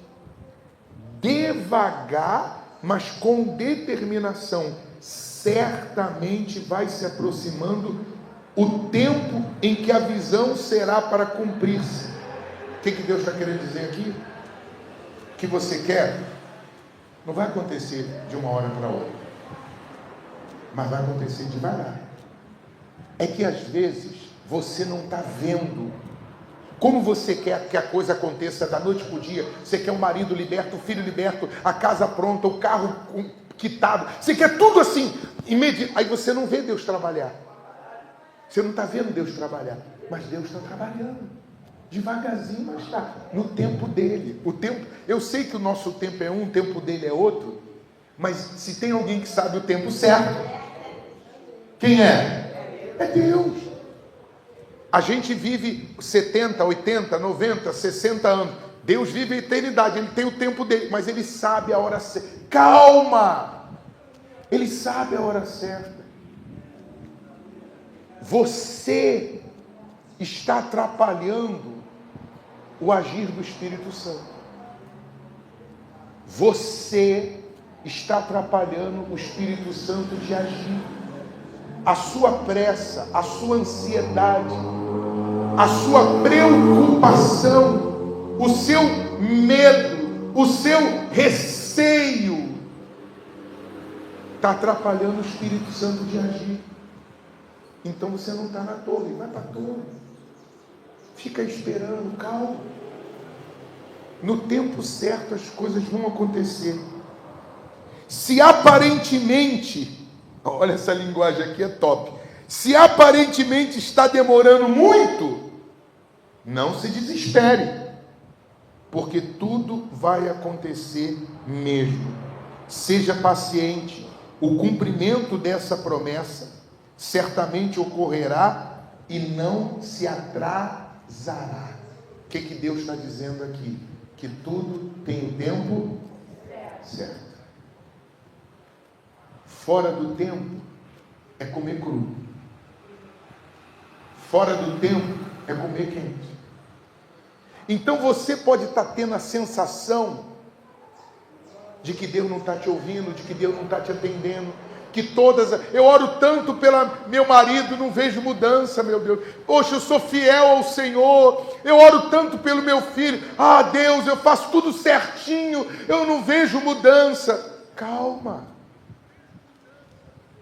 Devagar, mas com determinação, certamente vai se aproximando o tempo em que a visão será para cumprir-se. O que Deus está querendo dizer aqui? O que você quer não vai acontecer de uma hora para outra, mas vai acontecer devagar. É que às vezes você não está vendo como você quer que a coisa aconteça da noite para o dia. Você quer um marido liberto, o filho liberto, a casa pronta, o carro quitado. Você quer tudo assim, imediato. Aí você não vê Deus trabalhar. Você não está vendo Deus trabalhar. Mas Deus está trabalhando. Devagarzinho, mas está. No tempo dele. O tempo, eu sei que o nosso tempo é um, o tempo dele é outro. Mas se tem alguém que sabe o tempo certo, quem é? É Deus. A gente vive 70, 80, 90, 60 anos. Deus vive a eternidade, Ele tem o tempo dele, mas Ele sabe a hora certa. Calma! Ele sabe a hora certa. Você está atrapalhando o agir do Espírito Santo. Você está atrapalhando o Espírito Santo de agir. A sua pressa, a sua ansiedade, a sua preocupação, o seu medo, o seu receio, está atrapalhando o Espírito Santo de agir. Então você não está na torre, vai para a torre. Fica esperando, calma. No tempo certo as coisas vão acontecer. Se aparentemente... Olha, essa linguagem aqui é top. Se aparentemente está demorando muito, não se desespere, porque tudo vai acontecer mesmo. Seja paciente. O cumprimento dessa promessa certamente ocorrerá e não se atrasará. O que Deus está dizendo aqui? Que tudo tem o tempo certo. Fora do tempo é comer cru. Fora do tempo é comer quente. Então você pode estar tendo a sensação de que Deus não está te ouvindo, de que Deus não está te atendendo, que eu oro tanto pelo meu marido, não vejo mudança, meu Deus. Poxa, eu sou fiel ao Senhor, eu oro tanto pelo meu filho, Deus, eu faço tudo certinho, eu não vejo mudança. Calma.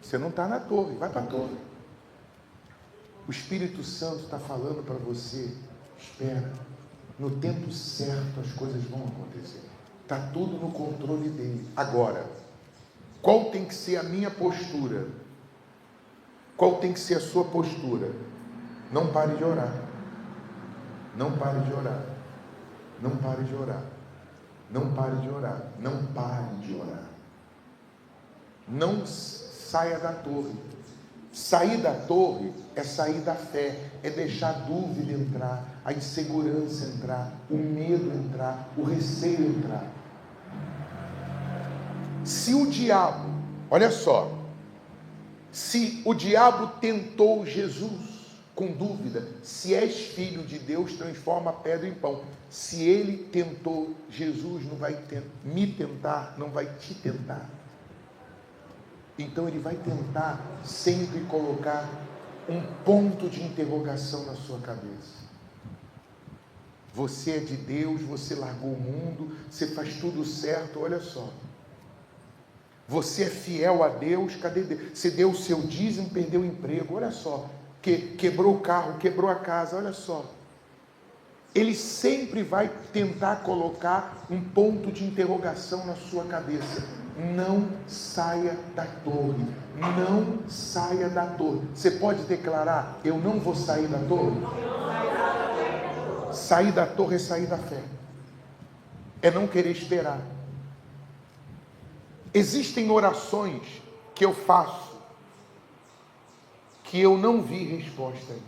Você não está na torre, vai para a torre. O Espírito Santo está falando para você, espera, no tempo certo as coisas vão acontecer. Está tudo no controle dele. Agora, qual tem que ser a minha postura? Qual tem que ser a sua postura? Não pare de orar. Não pare de orar. Não pare de orar. Não pare de orar. Não pare de orar. Não saia da torre. Sair da torre é sair da fé, é deixar a dúvida entrar, a insegurança entrar, o medo entrar, o receio entrar. Se o diabo, olha só, se o diabo tentou Jesus com dúvida, se és filho de Deus, transforma a pedra em pão. Se ele tentou Jesus, não vai me tentar, não vai te tentar. Então ele vai tentar sempre colocar um ponto de interrogação na sua cabeça. Você é de Deus, você largou o mundo, você faz tudo certo, olha só. Você é fiel a Deus, cadê Deus? Você deu o seu dízimo, perdeu o emprego, olha só. Quebrou o carro, quebrou a casa, olha só. Ele sempre vai tentar colocar um ponto de interrogação na sua cabeça. Não saia da torre. Não saia da torre. Você pode declarar: eu não vou sair da torre? Sair da torre é sair da fé. É não querer esperar. Existem orações que eu faço que eu não vi resposta a isso.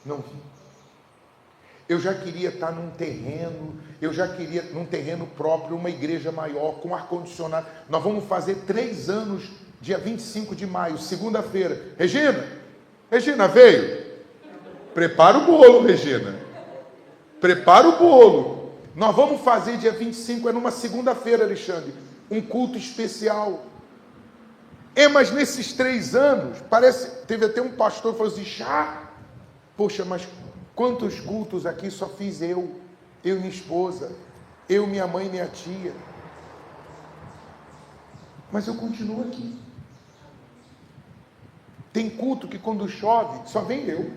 Não vi. Eu já queria estar num terreno, num terreno próprio, uma igreja maior, com ar-condicionado. Nós vamos fazer 3 anos, dia 25 de maio, segunda-feira. Regina veio? Prepara o bolo, Regina. Prepara o bolo. Nós vamos fazer dia 25, é numa segunda-feira, Alexandre, um culto especial. Mas nesses 3 anos, teve até um pastor que falou assim: poxa, mas quantos cultos aqui só fiz eu e minha esposa, eu, minha mãe e minha tia. Mas eu continuo aqui. Tem culto que quando chove, só vem eu.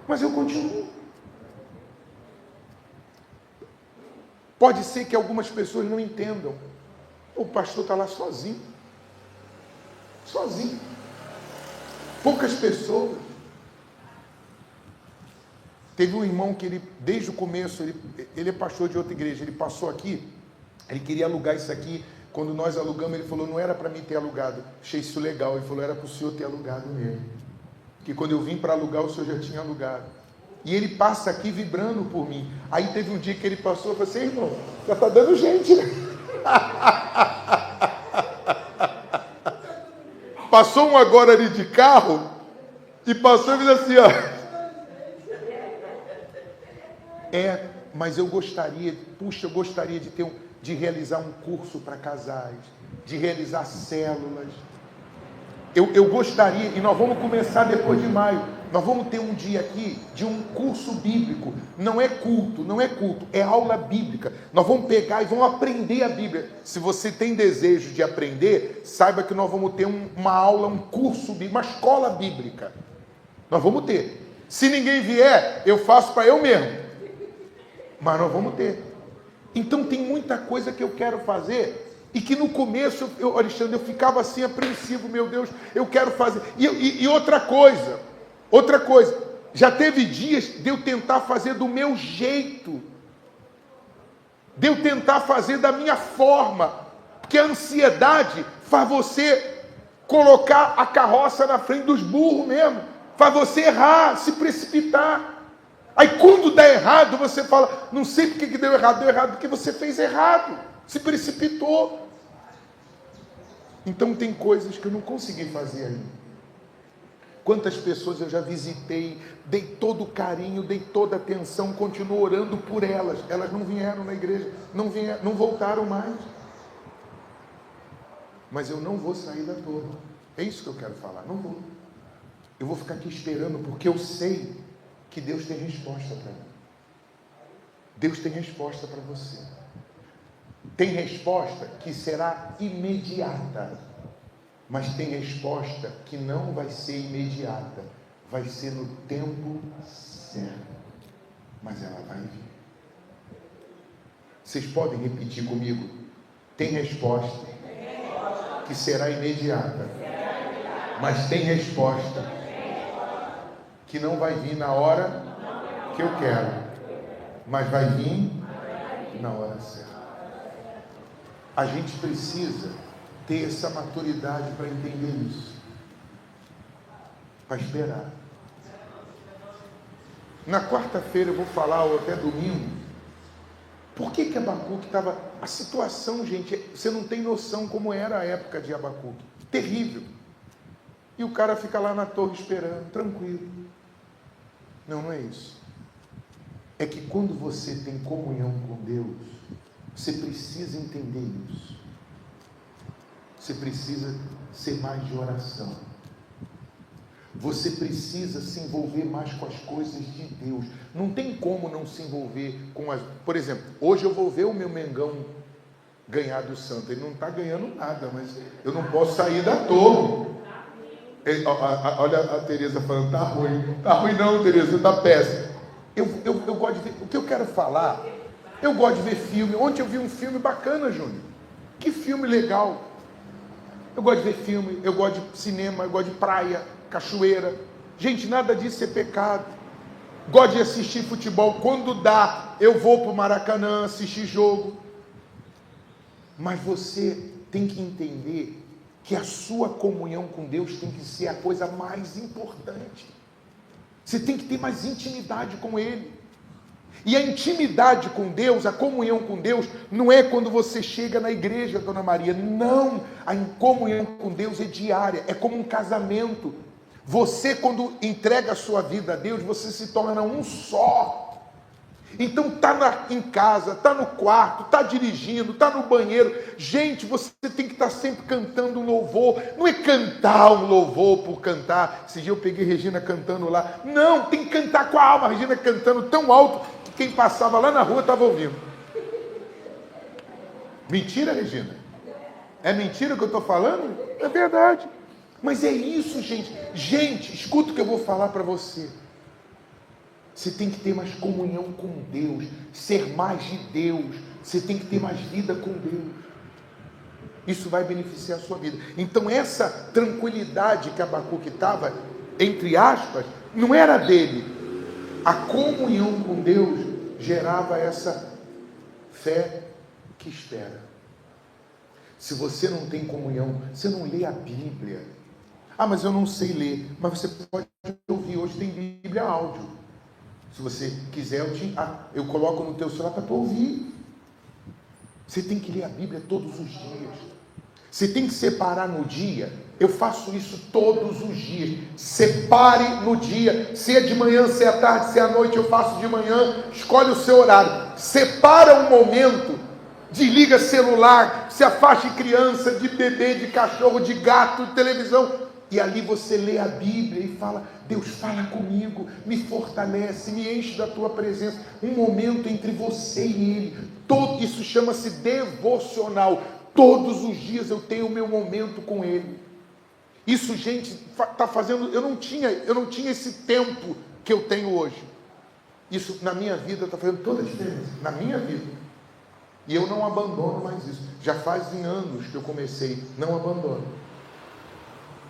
Mas eu continuo. Pode ser que algumas pessoas não entendam. O pastor está lá sozinho. Sozinho. Poucas pessoas. Teve um irmão que desde o começo, ele é pastor de outra igreja, ele passou aqui, ele queria alugar isso aqui. Quando nós alugamos, ele falou: não era para mim ter alugado. Achei isso legal. Ele falou: era para o senhor ter alugado mesmo. Que quando eu vim para alugar, o senhor já tinha alugado. E ele passa aqui vibrando por mim. Aí teve um dia que ele passou e falou assim: irmão, já está dando gente, né? Passou um agora ali de carro, e passou e fez assim, ó. Mas eu gostaria de realizar um curso para casais, de realizar células. Eu gostaria, e nós vamos começar depois de maio, nós vamos ter um dia aqui de um curso bíblico. Não é culto, é aula bíblica. Nós vamos pegar e vamos aprender a Bíblia. Se você tem desejo de aprender, saiba que nós vamos ter uma aula, um curso bíblico, uma escola bíblica. Nós vamos ter. Se ninguém vier, eu faço para eu mesmo. Mas nós vamos ter. Então tem muita coisa que eu quero fazer e que no começo, Alexandre, eu ficava assim apreensivo, meu Deus, eu quero fazer. E outra coisa, já teve dias de eu tentar fazer do meu jeito, de eu tentar fazer da minha forma, porque a ansiedade faz você colocar a carroça na frente dos burros mesmo, faz você errar, se precipitar. Aí quando dá errado, você fala: não sei porque que deu errado porque você fez errado, se precipitou. Então tem coisas que eu não consegui fazer ainda. Quantas pessoas eu já visitei, dei todo o carinho, dei toda a atenção, continuo orando por elas. Elas não vieram na igreja, não voltaram mais. Mas eu não vou sair da torre. É isso que eu quero falar, não vou. Eu vou ficar aqui esperando, porque eu sei que Deus tem resposta para mim. Deus tem resposta para você. Tem resposta que será imediata, mas tem resposta que não vai ser imediata, vai ser no tempo certo, mas ela vai vir. Vocês podem repetir comigo? Tem resposta que será imediata, mas tem resposta que não vai vir na hora que eu quero, mas vai vir na hora certa. A gente precisa ter essa maturidade para entender isso, para esperar. Na quarta-feira eu vou falar, ou até domingo, por que Abacuque estava... A situação, gente, você não tem noção como era a época de Abacuque. Terrível. E o cara fica lá na torre esperando, tranquilo. Não, não é isso. É que quando você tem comunhão com Deus, você precisa entender isso. Você precisa ser mais de oração. Você precisa se envolver mais com as coisas de Deus. Não tem como não se envolver com as... Por exemplo, hoje eu vou ver o meu Mengão ganhar do Santos. Ele não está ganhando nada, mas eu não posso sair da torre. Olha a Tereza falando, tá ruim. Tá ruim não, Tereza, tá péssimo. Eu gosto de ver... O que eu quero falar... Eu gosto de ver filme. Ontem eu vi um filme bacana, Júnior. Que filme legal. Eu gosto de ver filme, eu gosto de cinema, eu gosto de praia, cachoeira. Gente, nada disso é pecado. Gosto de assistir futebol. Quando dá, eu vou para o Maracanã assistir jogo. Mas você tem que entender que a sua comunhão com Deus tem que ser a coisa mais importante. Você tem que ter mais intimidade com Ele. E a intimidade com Deus, a comunhão com Deus, não é quando você chega na igreja, Dona Maria. Não, a comunhão com Deus é diária, é como um casamento. Você, quando entrega a sua vida a Deus, você se torna um só. Então está em casa, está no quarto, está dirigindo, está no banheiro. Gente, você tem que estar sempre cantando um louvor. Não é cantar um louvor por cantar. Esse dia eu peguei Regina cantando lá. Não, tem que cantar com a alma. A Regina cantando tão alto que quem passava lá na rua estava ouvindo. Mentira, Regina? É mentira o que eu estou falando? É verdade. Mas é isso, gente. Gente, escuta o que eu vou falar para você. Você tem que ter mais comunhão com Deus, ser mais de Deus. Você tem que ter mais vida com Deus. Isso vai beneficiar a sua vida. Então essa tranquilidade que Abacuque estava, entre aspas, não era dele. A comunhão com Deus gerava essa fé que espera. Se você não tem comunhão, você não lê a Bíblia. Ah, mas eu não sei ler. Mas você pode ouvir. Hoje tem Bíblia áudio. Se você quiser, eu coloco no teu celular para tu ouvir. Você tem que ler a Bíblia todos os dias. Você tem que separar no dia. Eu faço isso todos os dias. Separe no dia. Se é de manhã, se é à tarde, se é à noite, eu faço de manhã. Escolhe o seu horário. Separa um momento. Desliga celular. Se afaste de criança, de bebê, de cachorro, de gato, de televisão. E ali você lê a Bíblia e fala, Deus fala comigo, me fortalece, me enche da tua presença. Um momento entre você e Ele. Isso chama-se devocional. Todos os dias eu tenho o meu momento com Ele. Isso, gente, está fazendo... Eu não tinha esse tempo que eu tenho hoje. Isso na minha vida está fazendo toda a diferença. Na minha vida. E eu não abandono mais isso. Já fazem anos que eu comecei, não abandono.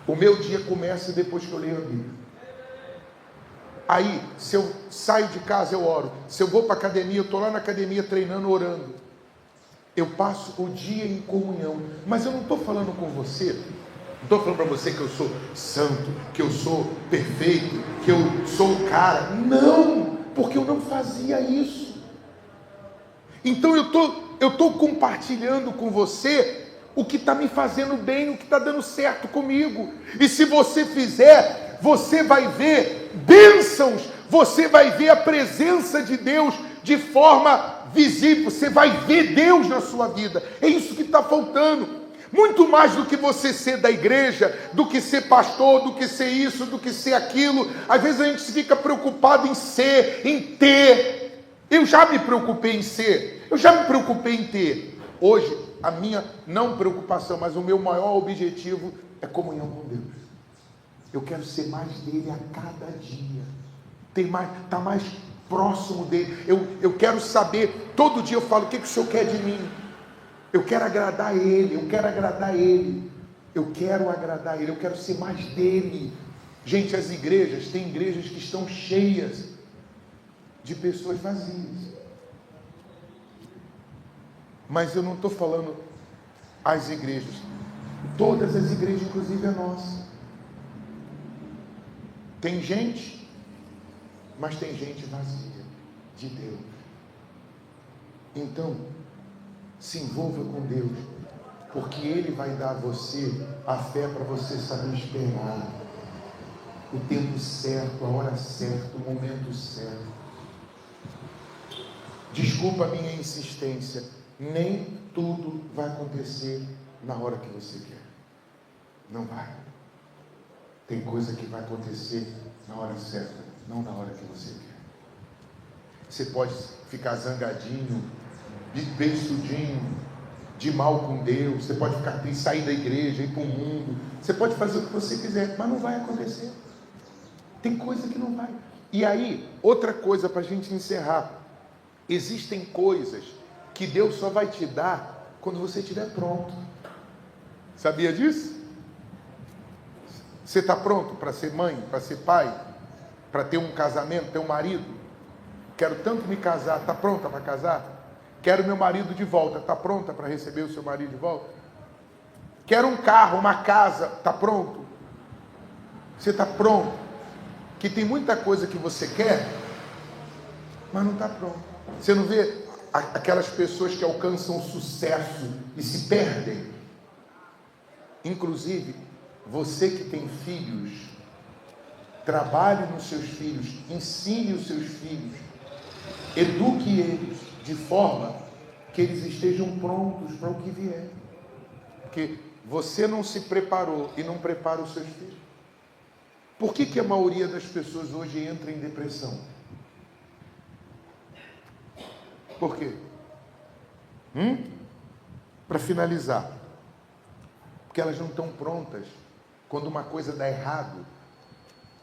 O meu dia começa depois que eu leio a Bíblia. Aí, se eu saio de casa, eu oro. Se eu vou para a academia, eu estou lá na academia treinando, orando. Eu passo o dia em comunhão. Mas eu não estou falando com você. Não estou falando para você que eu sou santo, que eu sou perfeito, que eu sou o cara. Não, porque eu não fazia isso. Então eu estou compartilhando com você o que está me fazendo bem, o que está dando certo comigo. E se você fizer, você vai ver bênçãos, você vai ver a presença de Deus de forma visível, você vai ver Deus na sua vida. É isso que está faltando. Muito mais do que você ser da igreja, do que ser pastor, do que ser isso, do que ser aquilo. Às vezes a gente fica preocupado em ser, em ter. Eu já me preocupei em ser, eu já me preocupei em ter. Hoje, a minha não preocupação, mas o meu maior objetivo é comunhão com Deus. Eu quero ser mais dele a cada dia. Estar mais próximo dele. Eu quero saber, todo dia eu falo, o que o Senhor quer de mim? Eu quero agradar Ele, eu quero agradar Ele. Eu quero agradar Ele, eu quero ser mais dele. Gente, as igrejas, tem igrejas que estão cheias de pessoas vazias. Mas eu não estou falando as igrejas. Todas as igrejas, inclusive a nossa. Tem gente, mas tem gente vazia de Deus. Então, se envolva com Deus, porque Ele vai dar a você a fé para você saber esperar o tempo certo, a hora certa, o momento certo. Desculpa a minha insistência, nem tudo vai acontecer na hora que você quer. Não vai. Tem coisa que vai acontecer na hora certa, não na hora que você quer. Você pode ficar zangadinho, beiçudinho, de mal com Deus, você pode ficar triste, sair da igreja, ir para o mundo, você pode fazer o que você quiser, mas não vai acontecer. Tem coisa que não vai. E aí, outra coisa para a gente encerrar, existem coisas que Deus só vai te dar quando você estiver pronto. Sabia disso? Você está pronto para ser mãe, para ser pai, para ter um casamento, ter um marido? Quero tanto me casar, está pronta para casar? Quero meu marido de volta, está pronta para receber o seu marido de volta? Quero um carro, uma casa, está pronto? Você está pronto? Que tem muita coisa que você quer, mas não está pronto. Você não vê aquelas pessoas que alcançam sucesso e se perdem? Inclusive, você que tem filhos, trabalhe nos seus filhos, ensine os seus filhos, eduque eles de forma que eles estejam prontos para o que vier. Porque você não se preparou e não prepara os seus filhos. Por que a maioria das pessoas hoje entra em depressão? Por quê? Para finalizar, porque elas não estão prontas. Quando uma coisa dá errado,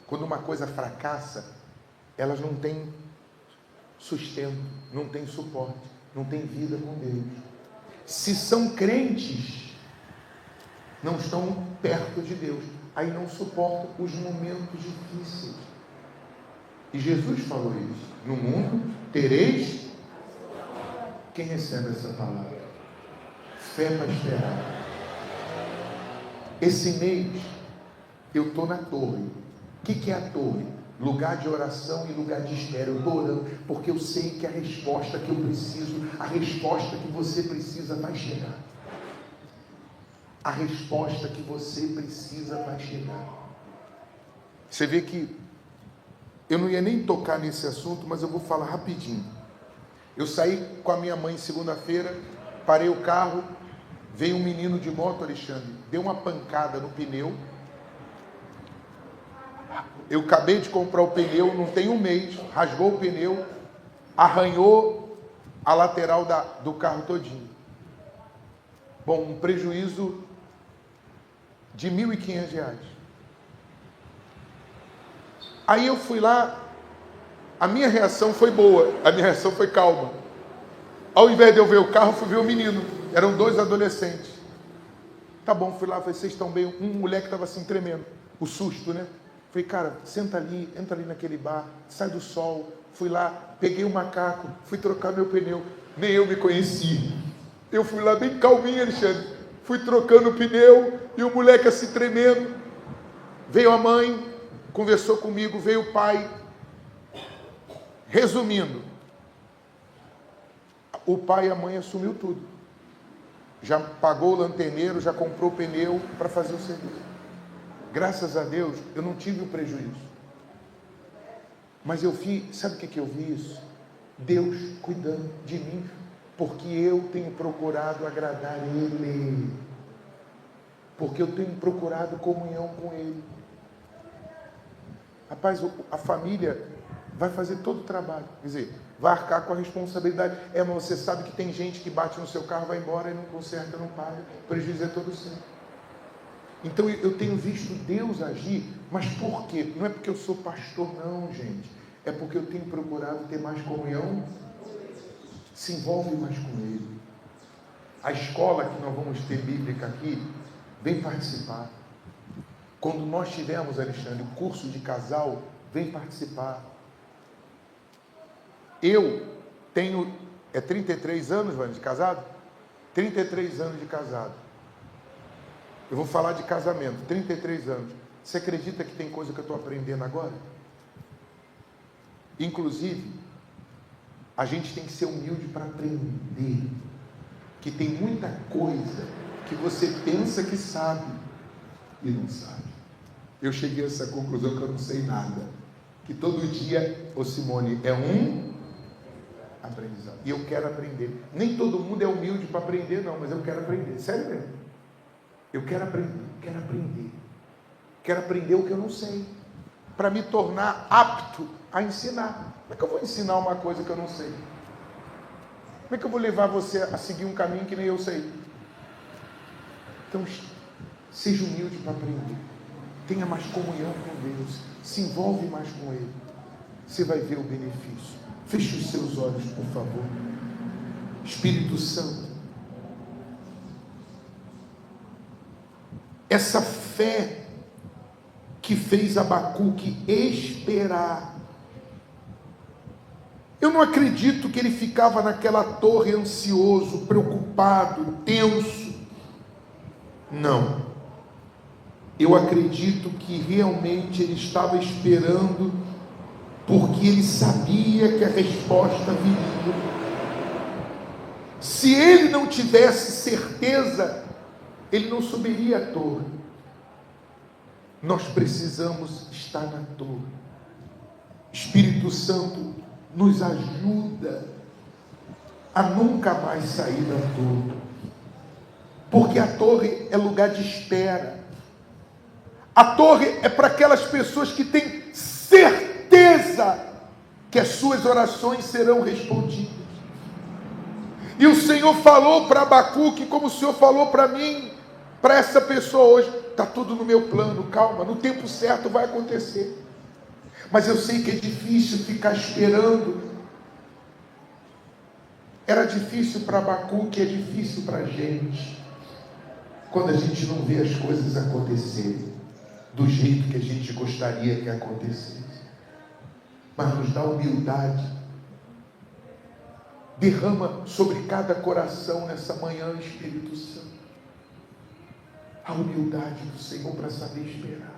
quando uma coisa fracassa, elas não têm sustento, não têm suporte, não têm vida com Deus. Se são crentes, não estão perto de Deus, aí não suportam os momentos difíceis. E Jesus falou isso: no mundo tereis. Quem recebe essa palavra? Fé para esperar. Esse mês eu estou na torre. O que é a torre? Lugar de oração e lugar de espera. Eu estou orando porque eu sei que a resposta que eu preciso, a resposta que você precisa vai chegar. A resposta que você precisa vai chegar. Você vê que eu não ia nem tocar nesse assunto, mas eu vou falar rapidinho. Eu saí com a minha mãe segunda-feira, parei o carro, veio um menino de moto, Alexandre, deu uma pancada no pneu. Eu acabei de comprar o pneu, não tem um mês, rasgou o pneu, arranhou a lateral do carro todinho. Bom, um prejuízo de R$ 1.500. Aí eu fui lá, a minha reação foi boa, a minha reação foi calma. Ao invés de eu ver o carro, fui ver o menino. Eram 2 adolescentes. Tá bom, fui lá, falei, vocês estão bem? Um moleque estava assim tremendo, o susto, né? Falei, cara, senta ali, entra ali naquele bar, sai do sol. Fui lá, peguei o macaco, fui trocar meu pneu. Nem eu me conheci. Eu fui lá bem calminho, Alexandre. Fui trocando o pneu e o moleque assim tremendo. Veio a mãe, conversou comigo, veio o pai. Resumindo, o pai e a mãe assumiu tudo. Já pagou o lanterneiro, já comprou o pneu para fazer o serviço. Graças a Deus, eu não tive o prejuízo. Mas eu vi, sabe o que eu vi isso? Deus cuidando de mim, porque eu tenho procurado agradar Ele. Porque eu tenho procurado comunhão com Ele. Rapaz, a família vai fazer todo o trabalho. Quer dizer, vai arcar com a responsabilidade. Mas você sabe que tem gente que bate no seu carro, vai embora e não conserta, não paga. O prejuízo é todo seu. Então eu tenho visto Deus agir, mas por quê? Não é porque eu sou pastor, não, gente. É porque eu tenho procurado ter mais comunhão. Se envolve mais com Ele. A escola que nós vamos ter bíblica aqui, vem participar. Quando nós tivermos, Alexandre, o curso de casal, vem participar. Eu tenho, 33 anos, Vânia, de casado? 33 anos de casado. Eu vou falar de casamento, 33 anos. Você acredita que tem coisa que eu estou aprendendo agora? Inclusive, a gente tem que ser humilde para aprender que tem muita coisa que você pensa que sabe e não sabe. Eu cheguei a essa conclusão que eu não sei nada. Que todo dia, ô Simone, é um aprendizado. E eu quero aprender. Nem todo mundo é humilde para aprender, não, mas eu quero aprender. Sério mesmo. Eu quero aprender, quero aprender. Quero aprender o que eu não sei. Para me tornar apto a ensinar. Como é que eu vou ensinar uma coisa que eu não sei? Como é que eu vou levar você a seguir um caminho que nem eu sei? Então, seja humilde para aprender. Tenha mais comunhão com Deus. Se envolve mais com Ele. Você vai ver o benefício. Feche os seus olhos, por favor. Espírito Santo. Essa fé que fez Abacuque esperar. Eu não acredito que ele ficava naquela torre ansioso, preocupado, tenso. Não. Eu acredito que realmente ele estava esperando, porque ele sabia que a resposta viria. Se ele não tivesse certeza, ele não subiria a torre. Nós precisamos estar na torre. Espírito Santo, nos ajuda a nunca mais sair da torre, porque a torre é lugar de espera. A torre é para aquelas pessoas que têm certeza que as suas orações serão respondidas. E o Senhor falou para Abacuque, como o Senhor falou para mim, para essa pessoa hoje: está tudo no meu plano, calma, no tempo certo vai acontecer. Mas eu sei que é difícil ficar esperando. Era difícil para Abacuque, é difícil para a gente, quando a gente não vê as coisas acontecerem do jeito que a gente gostaria que acontecesse. Mas nos dá humildade. Derrama sobre cada coração nessa manhã, Espírito Santo, a humildade do Senhor para saber esperar.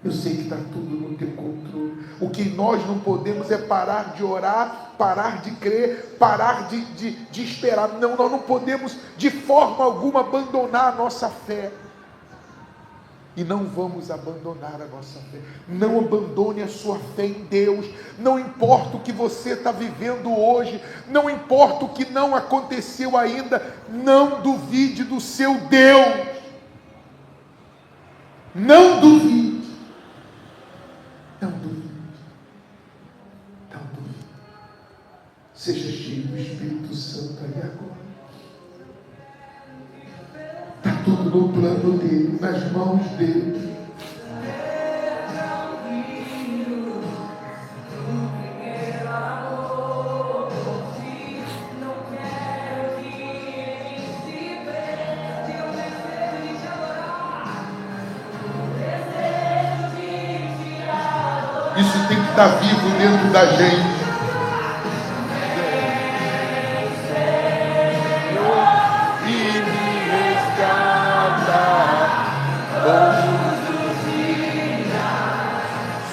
Eu sei que está tudo no teu controle. O que nós não podemos é parar de orar, parar de crer, parar de esperar. Não, nós não podemos de forma alguma abandonar a nossa fé. E não vamos abandonar a nossa fé. Não abandone a sua fé em Deus. Não importa o que você está vivendo hoje, não importa o que não aconteceu ainda, não duvide do seu Deus. Não duvide. Não duvide. Não duvide. Seja cheio do Espírito Santo aí agora. Está tudo no plano dele, nas mãos dele. Isso tem que estar vivo dentro da gente.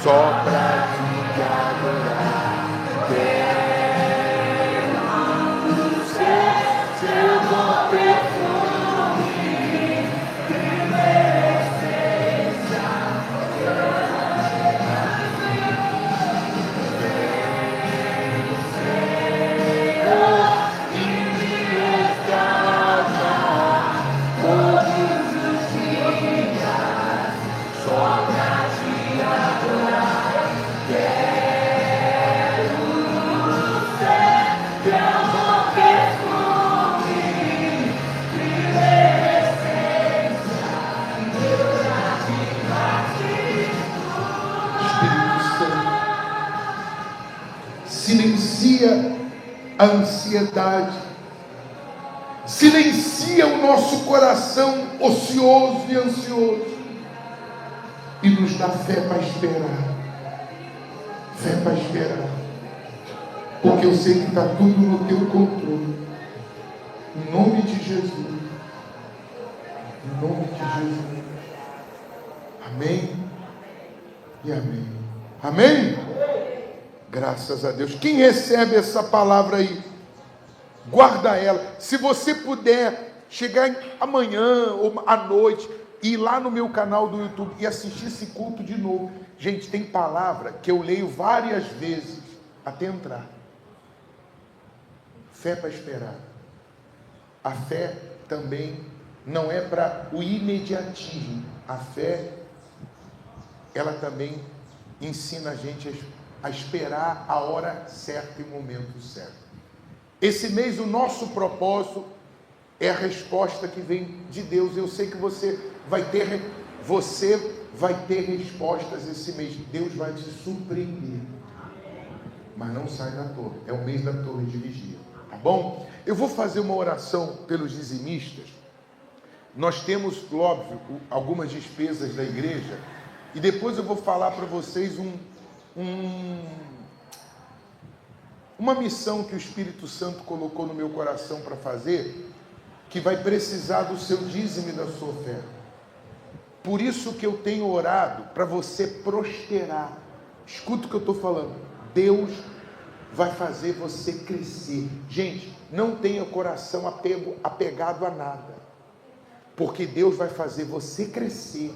Só pra te adorar, quero ser seu bom perfume, primeira essência, Senhor, e me resgata todos os dias, só pra te adorar. Silencia a ansiedade, silencia o nosso coração ocioso e ansioso, e nos dá fé para esperar. Fé para esperar, porque eu sei que está tudo no teu controle. Em nome de Jesus. Em nome de Jesus. Amém e amém. Amém? Graças a Deus. Quem recebe essa palavra aí, guarda ela. Se você puder chegar amanhã ou à noite, ir lá no meu canal do YouTube e assistir esse culto de novo. Gente, tem palavra que eu leio várias vezes até entrar. Fé para esperar. A fé também não é para o imediatismo. A fé, ela também ensina a gente a esperar a hora certa e o momento certo. Esse mês o nosso propósito é a resposta que vem de Deus. Eu sei que você vai ter respostas esse mês. Deus vai te surpreender. Mas não sai da torre. É o mês da torre de vigia. Tá bom? Eu vou fazer uma oração pelos dizimistas. Nós temos, óbvio, algumas despesas da igreja. E depois eu vou falar para vocês uma missão que o Espírito Santo colocou no meu coração para fazer, que vai precisar do seu dízimo e da sua oferta. Por isso que eu tenho orado para você prosperar. Escuta o que eu estou falando. Deus vai fazer você crescer. Gente, não tenha coração apegado a nada, porque Deus vai fazer você crescer.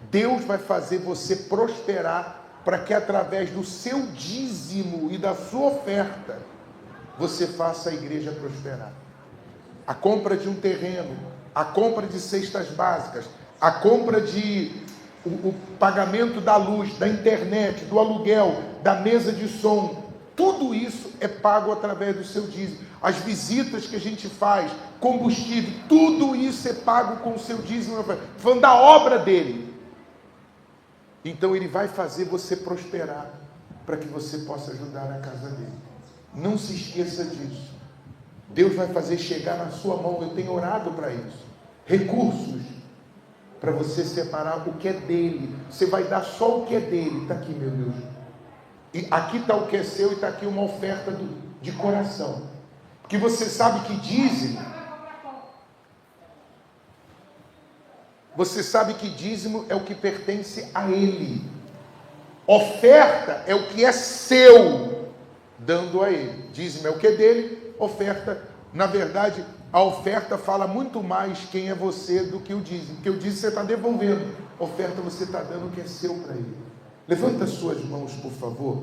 Deus vai fazer você prosperar, para que através do seu dízimo e da sua oferta, você faça a igreja prosperar. A compra de um terreno, a compra de cestas básicas, a compra o pagamento da luz, da internet, do aluguel, da mesa de som, tudo isso é pago através do seu dízimo. As visitas que a gente faz, combustível, tudo isso é pago com o seu dízimo, falando da obra dele. Então ele vai fazer você prosperar, para que você possa ajudar a casa dele. Não se esqueça disso. Deus vai fazer chegar na sua mão, eu tenho orado para isso, recursos, para você separar o que é dele. Você vai dar só o que é dele. Está aqui, meu Deus. E aqui está o que é seu, e está aqui uma oferta de coração. Porque você sabe que dízimo, é o que pertence a ele. Oferta é o que é seu, dando a ele. Dízimo é o que é dele, oferta, na verdade, a oferta fala muito mais quem é você do que o dízimo. Porque o dízimo você está devolvendo, oferta você está dando o que é seu para ele. Levanta as suas mãos, por favor.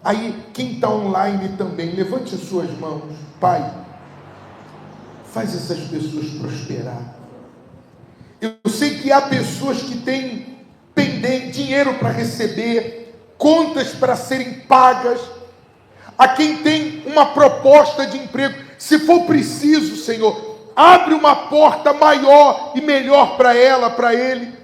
Aí, quem está online também, levante as suas mãos. Pai, faz essas pessoas prosperar. Eu sei que há pessoas que têm dinheiro para receber, contas para serem pagas. A quem tem uma proposta de emprego, se for preciso, Senhor, abre uma porta maior e melhor para ela, para ele.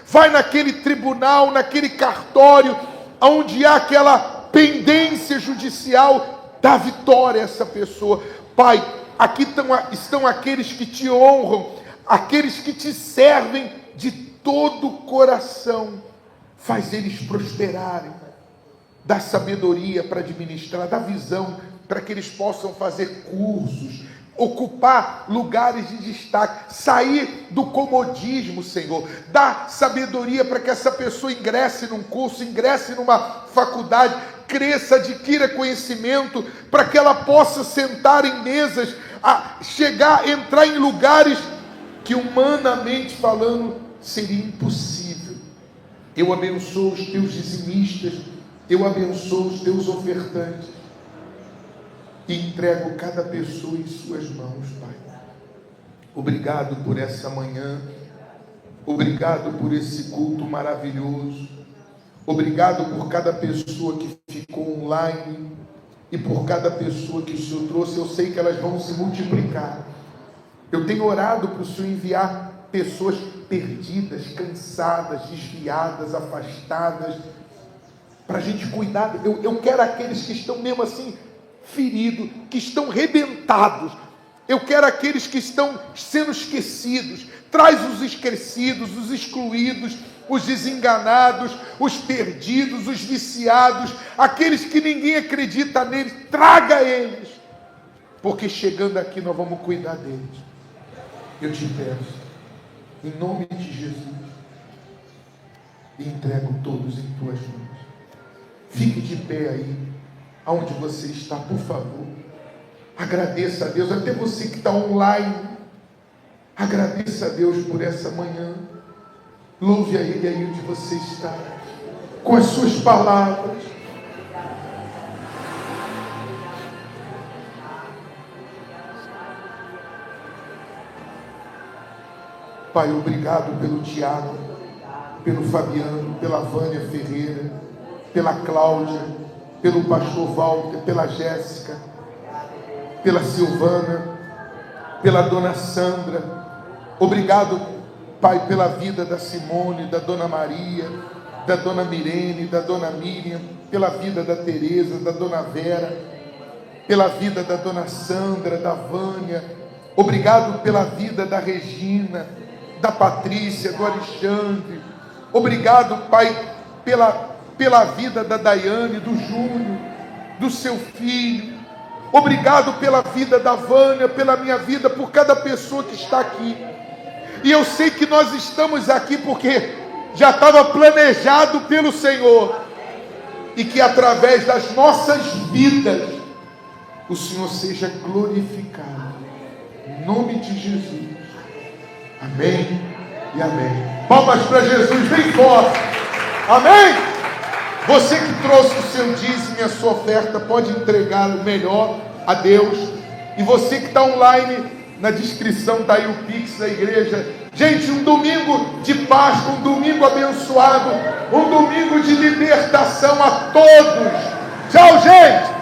Vai naquele tribunal, naquele cartório, onde há aquela pendência judicial, dá vitória a essa pessoa. Pai, aqui estão aqueles que te honram, aqueles que te servem de todo o coração. Faz eles prosperarem. Dá sabedoria para administrar, dá visão para que eles possam fazer cursos, ocupar lugares de destaque, sair do comodismo, Senhor. Dá sabedoria para que essa pessoa ingresse num curso, ingresse numa faculdade, cresça, adquira conhecimento, para que ela possa sentar em mesas, entrar em lugares que humanamente falando seria impossível. Eu abençoo os teus dizimistas, eu abençoo os teus ofertantes e entrego cada pessoa em suas mãos, Pai. Obrigado por essa manhã, obrigado por esse culto maravilhoso, obrigado por cada pessoa que ficou online e por cada pessoa que o Senhor trouxe. Eu sei que elas vão se multiplicar. Eu tenho orado para o Senhor enviar pessoas perdidas, cansadas, desviadas, afastadas, para a gente cuidar. Eu quero aqueles que estão mesmo assim, feridos, que estão rebentados. Eu quero aqueles que estão sendo esquecidos. Traz os esquecidos, os excluídos, os desenganados, os perdidos, os viciados, aqueles que ninguém acredita neles. Traga eles, porque chegando aqui nós vamos cuidar deles. Eu te peço, em nome de Jesus, e entrego todos em tuas mãos. Fique de pé aí, aonde você está, por favor. Agradeça a Deus, até você que está online. Agradeça a Deus por essa manhã. Louve a Ele aí onde você está, com as suas palavras. Pai, obrigado pelo Tiago, pelo Fabiano, pela Vânia Ferreira, pela Cláudia, pelo pastor Walter, pela Jéssica, pela Silvana, pela dona Sandra. Obrigado, Pai, pela vida da Simone, da dona Maria, da dona Mirene, da dona Miriam, pela vida da Tereza, da dona Vera, pela vida da dona Sandra, da Vânia. Obrigado pela vida da Regina, da Patrícia, do Alexandre. Obrigado, Pai, pela vida da Daiane, do Júnior, do seu filho. Obrigado pela vida da Vânia, pela minha vida, por cada pessoa que está aqui. E eu sei que nós estamos aqui porque já estava planejado pelo Senhor, e que através das nossas vidas o Senhor seja glorificado, em nome de Jesus. Amém e amém. Palmas para Jesus bem forte. Amém. Você que trouxe o seu dízimo e a sua oferta, pode entregar o melhor a Deus. E você que está online, na descrição está aí o Pix da igreja. Gente, um domingo de Páscoa, um domingo abençoado, um domingo de libertação a todos. Tchau, gente.